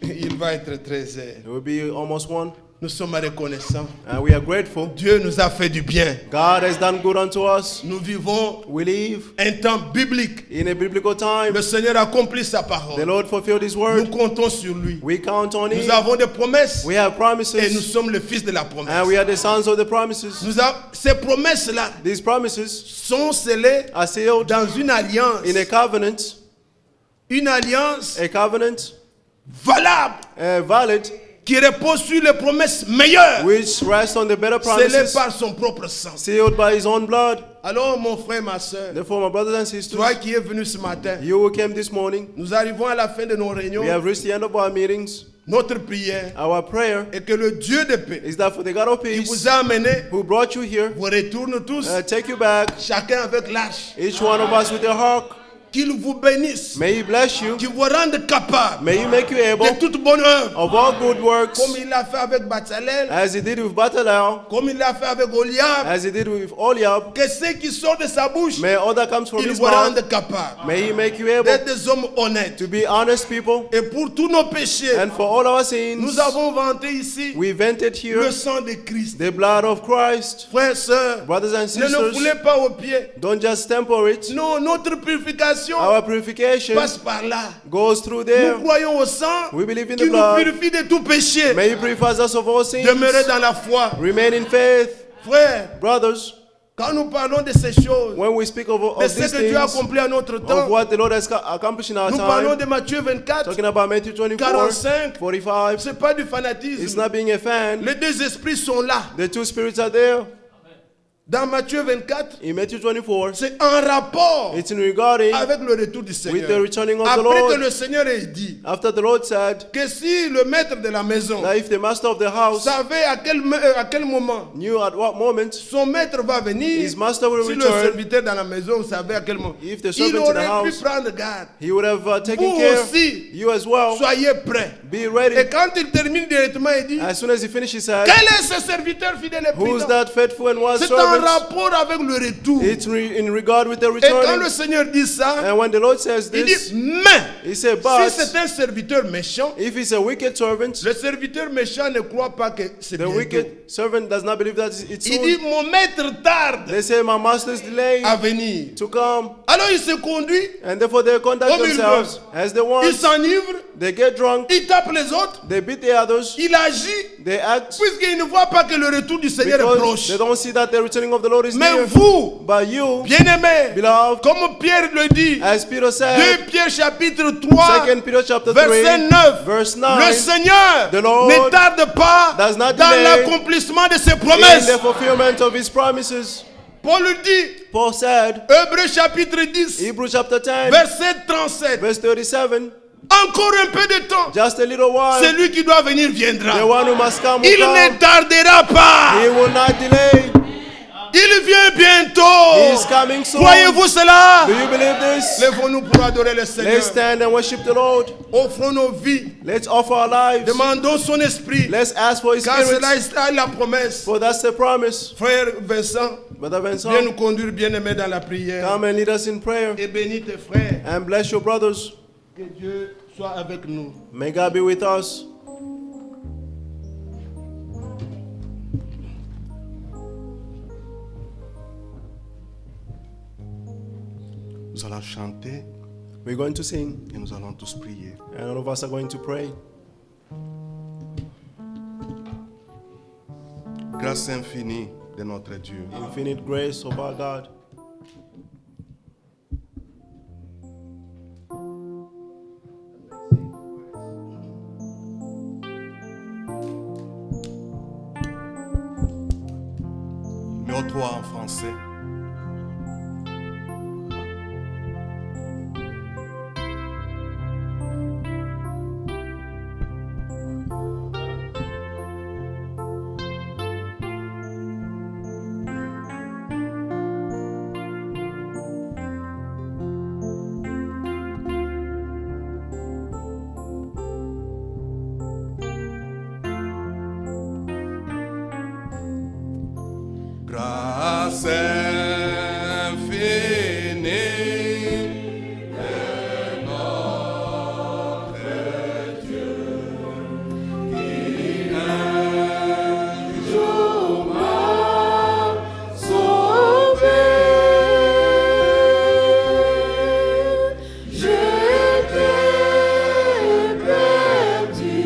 Il va être 13h. It will be almost 1. Nous sommes reconnaissants. And we are grateful. Dieu nous a fait du bien. God has done good unto us. Nous vivons We live un temps biblique. in a biblical time. Le Seigneur accomplit sa The parole. Lord fulfilled His Nous word. comptons sur lui. We count on Nous Him. avons des promesses We have et nous promises. sommes le fils de la promesse. And we are the sons of the promises. Ces promesses-là These promises sont scellées are sealed dans une alliance. in a covenant. Une alliance A covenant valable valid, qui repose sur les promesses meilleures, which rests on the better scellées promises, par son propre sang. sealed by His own blood. Alors, mon frère, ma soeur, Therefore, my brothers and sisters, toi qui es venu ce matin, you who came this morning, nous arrivons à la fin de nos réunions. we have reached the end of our meetings. Notre prière Our prayer est que le Dieu de paix is that for the God of qui vous peace, a amené who brought you here, vous retourne tous, take you back, chacun avec l'arche. each one of us with a ark. Qu'il vous bénisse, May He bless you. qu'il vous rende capable May He make you able de toute bonne œuvre, of all good works, comme il l'a fait avec Batzalel, as He did with Batalel, comme il l'a fait avec Oliab. as He did with Oliab. Que ce qui sort de sa bouche, May all that comes from il His vous mouth, rende capable may He make you able d'être des hommes honnêtes. to be honest people. Et pour tous nos péchés, And for all our sins, nous avons vanté ici we vented le here sang de Christ. the blood of Christ. Frères, sœurs, Brothers and ne le sisters, foulez pas aux pieds. don't just temper it. Non, notre purification Our purification passe par là. goes through there. Nous croyons au sang We believe in qui the nous blood. purifie de tout péché. May He purify us of all sins. Demeurez dans la foi. Remain in faith. Frères, Brothers, quand nous parlons de ces choses, when we speak of de these ce que Dieu a things, accompli à notre of temps, what the Lord has accomplished in our nous parlons time, de Matthieu 24. talking about Matthew 24, 45. 45, Ce n'est pas du it's fanatisme. not being a fan. Les deux esprits sont là. The two spirits are there. Dans Matthieu 24, In Matthew 24, c'est en rapport it's in regarding avec le retour du Seigneur. with the returning of the Après Lord. que le Seigneur ait dit After the Lord said que si le maître de la maison that if the master of the house savait à quel moment knew at what moment son maître va venir, his master will si le return, serviteur dans la maison savait à quel moment, if the il servant in the aurait pu house, prendre garde. he would have taken Vous care. aussi, You as well. soyez prêts. Be ready. Et quand il termine directement, il dit, As soon as he finished, he said, quel est ce serviteur fidèle et who's prudent? that faithful and wise C'est en servant servants. rapport avec le retour. It's in regard with the Et quand returning. le Seigneur dit ça, And when the Lord says il this, dit, mais he said, si but c'est un serviteur méchant, if he's a wicked servant, le serviteur méchant ne croit pas que c'est the bientôt. wicked servant does not believe that it's Il dit, soon. mon maître tarde They say, my master's delayed à venir. to come. Alors il se conduit, And therefore they conduct Comme ils themselves as they il want. s'enivre, They get drunk. il tape les autres, They beat the others. il agit, They act puisqu'il ne voit pas que le retour du Seigneur est because proche. they don't see that the returning of the Lord is Mais near. vous, But you, bien-aimés, beloved, comme Pierre le dit, as Peter 2 said, Pierre chapitre 3, 2 Peter chapter 3, verset 9, verse le 9, Seigneur the Lord ne tarde pas does not dans delay l'accomplissement de ses in promesses. the fulfillment of his promises. Paul le dit, Paul said, Hébreux chapitre 10, Hebrews chapter 10, verset 37, verse 37, encore un peu de temps, just a little while, celui qui doit venir the viendra. one who must come will Il ne come. tardera pas. He will not delay. Il vient He bientôt. is coming soon. Croyez-vous cela? Do you believe this? Lèvons-nous pour adorer le Seigneur. Let's stand and worship the Lord. Offrons nos vies. Let's offer our lives. Demandons son esprit. Let's ask for his Car spirit. cela est la promesse. For that's the promise. Frère Vincent, Brother viens Vincent, nous conduire bien-aimés dans la prière. come and lead us in prayer. Et bénis tes frères. And bless your brothers. Que Dieu soit avec nous. May God be with us. Nous allons chanter We're going to sing, et nous allons tous prier. and all of us are going to pray. Grâce infinie de notre Dieu. Infinite grace of our God. Numéro 3 en français. Grâce infinie de notre Dieu, qui un jour m'a sauvé. J'étais perdu,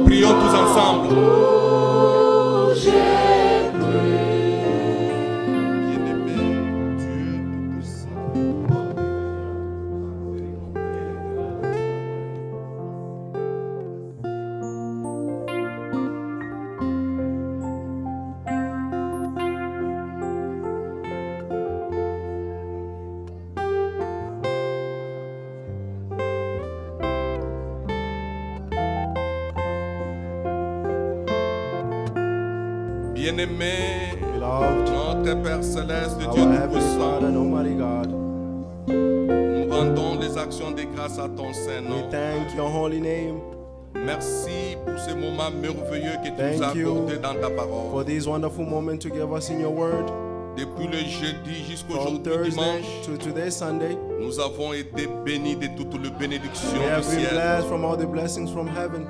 Prions tous ensemble. Bien-aimé Dieu Tout-Puissant. Bien-aimé, Beloved, notre Père Céleste, Dieu our Heavenly Father and Tout-Puissant, Almighty God, nous rendons les actions de grâce à ton we Saint-Nom. thank your holy name Merci pour ce moment merveilleux que tu Thank nous as you accordé dans ta for parole. this wonderful moment to give us in your word. Depuis le jeudi jusqu'au From aujourd'hui Thursday dimanche, to today, Sunday, nous avons été bénis de toutes les bénédictions we have du been ciel. blessed from all the blessings from heaven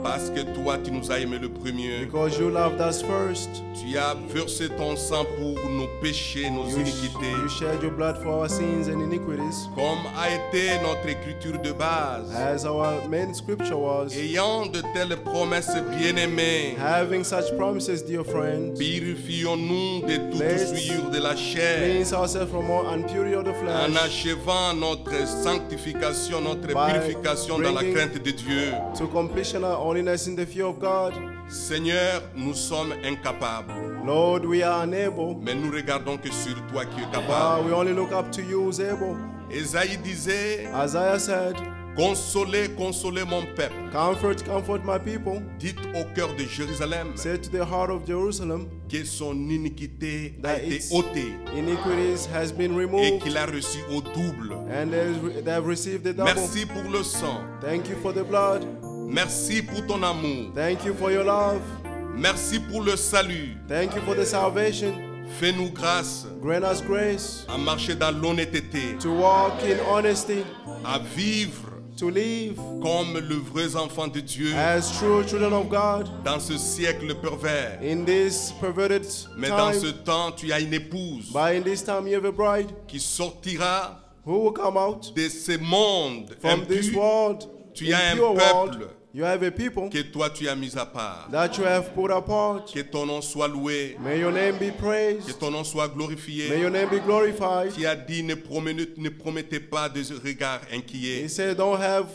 Parce que toi, tu nous as aimés le premier. because you loved us first. Tu as versé ton sang pour nos péchés, nos You iniquités. shed your blood for our sins and iniquities, Comme a été notre écriture de base. as our main scripture was. Ayant de telles promesses bien-aimées, Having such promises, dear friends, purifions-nous de toute Let's souillure de la chair. cleanse ourselves from all impurity of the En flesh, achevant notre sanctification, notre By purification dans la bringing- crainte de Dieu. to completion our holiness in the fear of God. Seigneur, nous sommes incapables, Lord, we are unable, mais nous regardons que sur toi qui es but capable. we only look up to you who's able. Ésaïe disait, Isaiah said, consolez, consolez mon peuple. comfort, comfort my people. Dites au cœur de Jérusalem Say to the heart of Jerusalem, que son iniquité a that été its ôtée iniquities has been et removed, qu'il a reçu au double. and they have received the double. Merci pour le sang. Thank you for the blood. Merci pour ton amour. Thank you for your love. Merci pour le salut. Thank you for the salvation. Fais-nous grâce Grant us grace à marcher dans l'honnêteté, to walk in honesty, à vivre to live comme le vrai enfant de Dieu as true children of God dans ce siècle pervers. in this perverted Mais dans ce time. temps, tu as une épouse But in this time you have a bride qui sortira who will come out de ce monde from this impur. world, Tu as un impure world. peuple You have a people que toi tu as mis à part. that you have put apart. Que ton nom soit loué, May your name be que praised. ton nom soit May glorifié. your name be glorified. Qui a dit ne promettez pas de regards inquiets, He said, don't have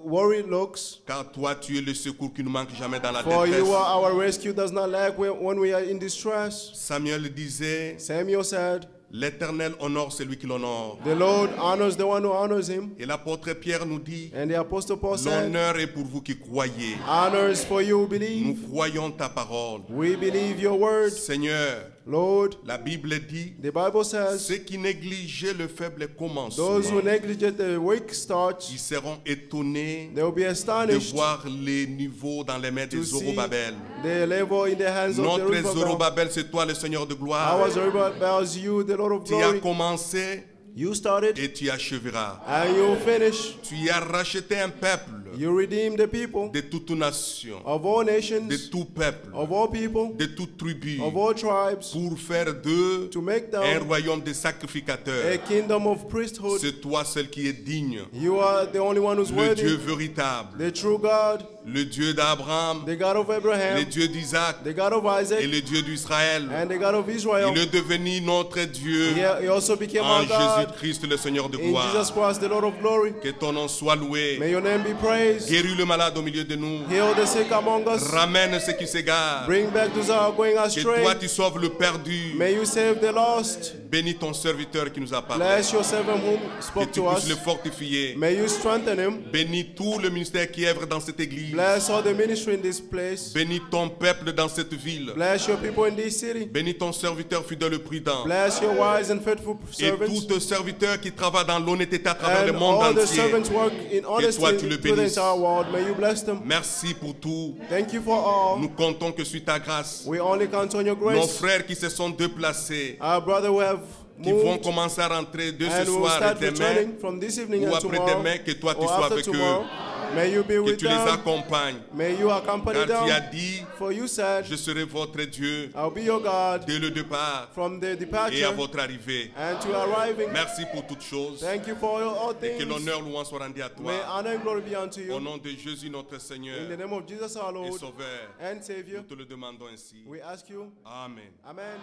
worried looks, car toi tu es le secours qui ne manque jamais dans la for you détresse. are our rescue does not lack when we are in distress. Samuel disait, Samuel said, l'Éternel honore celui qui l'honore. the Lord honors the one who honors him. Et l'apôtre Pierre nous dit, And the Apostle Paul said, l'honneur est pour vous qui croyez. honor is for you who Nous believe. croyons ta parole. We believe your word. Seigneur, Lord, la Bible dit, the Bible says, ceux qui négligeaient le faible commencement, those who negligent the weak start, ils seront étonnés they will be de astonished voir les niveaux dans les mains de to see Zorobabel. the level in the hands of Notre Zerubbabel. Zorobabel, c'est toi le Seigneur de gloire. Our Zerubbabel is you, the Lord of Tu as glory. commencé You started et tu achèveras. and you will finish. Tu as racheté un peuple You redeem the people de toute nation, of all de nations, tout peuple, of all people, de toute tribu, of all tribes, pour faire d'eux to make un them royaume de a sacrificateurs. kingdom of priesthood. C'est toi seul qui est digne, You are the only one who's le Dieu worthy, véritable, the true God, le Dieu d'Abraham, the God of le Abraham, Dieu d'Isaac the God of et Isaac, le Dieu d'Israël. and the God of Israel. Il est devenu notre Dieu He also became en our God Jésus-Christ, le Seigneur de in gloire. Jesus Christ, the Lord of glory. Que ton nom soit loué. May your name be praised. Guéris le malade au milieu de nous. Heal the sick among us. Ramène ceux qui s'égarent. Bring back those who are going Que toi astray. tu sauves le perdu. May you save the lost. Bénis ton serviteur qui nous a parlé. Bless your servant whom Que spoke tu to puisses le us. fortifier. May you strengthen him. Bénis tout le ministère qui œuvre dans cette église. Bless all the ministry in this place. Bénis ton peuple dans cette ville. Bless your people in this city. Bénis ton serviteur fidèle et prudent. Bless your wise and faithful Et servants. tout serviteur qui travaille dans l'honnêteté à travers le And monde all the entier. servants work in honesty toi, tu le to the bénisses. entire world. May you bless them. Merci pour tout. Thank you for all. Nous comptons que sur ta grâce, We only count on your nos grace. frères qui se sont déplacés, Our brother who have qui vont moved commencer à rentrer de ce and will soir start et demain, returning from this evening ou and après tomorrow demain, que toi tu or sois after avec tomorrow. eux, May you be que with tu les them. accompagnes. May you accompany Car tu as them. dit, For you said, je serai votre Dieu I'll be your God dès le départ from the et à departure votre arrivée. and to arriving. Merci pour toutes choses. Thank you for all Et que things. l'honneur, louange soit rendu à toi. May honor and glory be unto Au you. nom de Jésus notre In the Seigneur name of Jesus our et Lord Sauveur, and Savior, nous te le demandons ainsi. we ask you. Amen. Amen.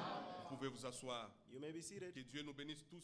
Vous pouvez vous asseoir. You may be seated. Que Dieu nous bénisse tous.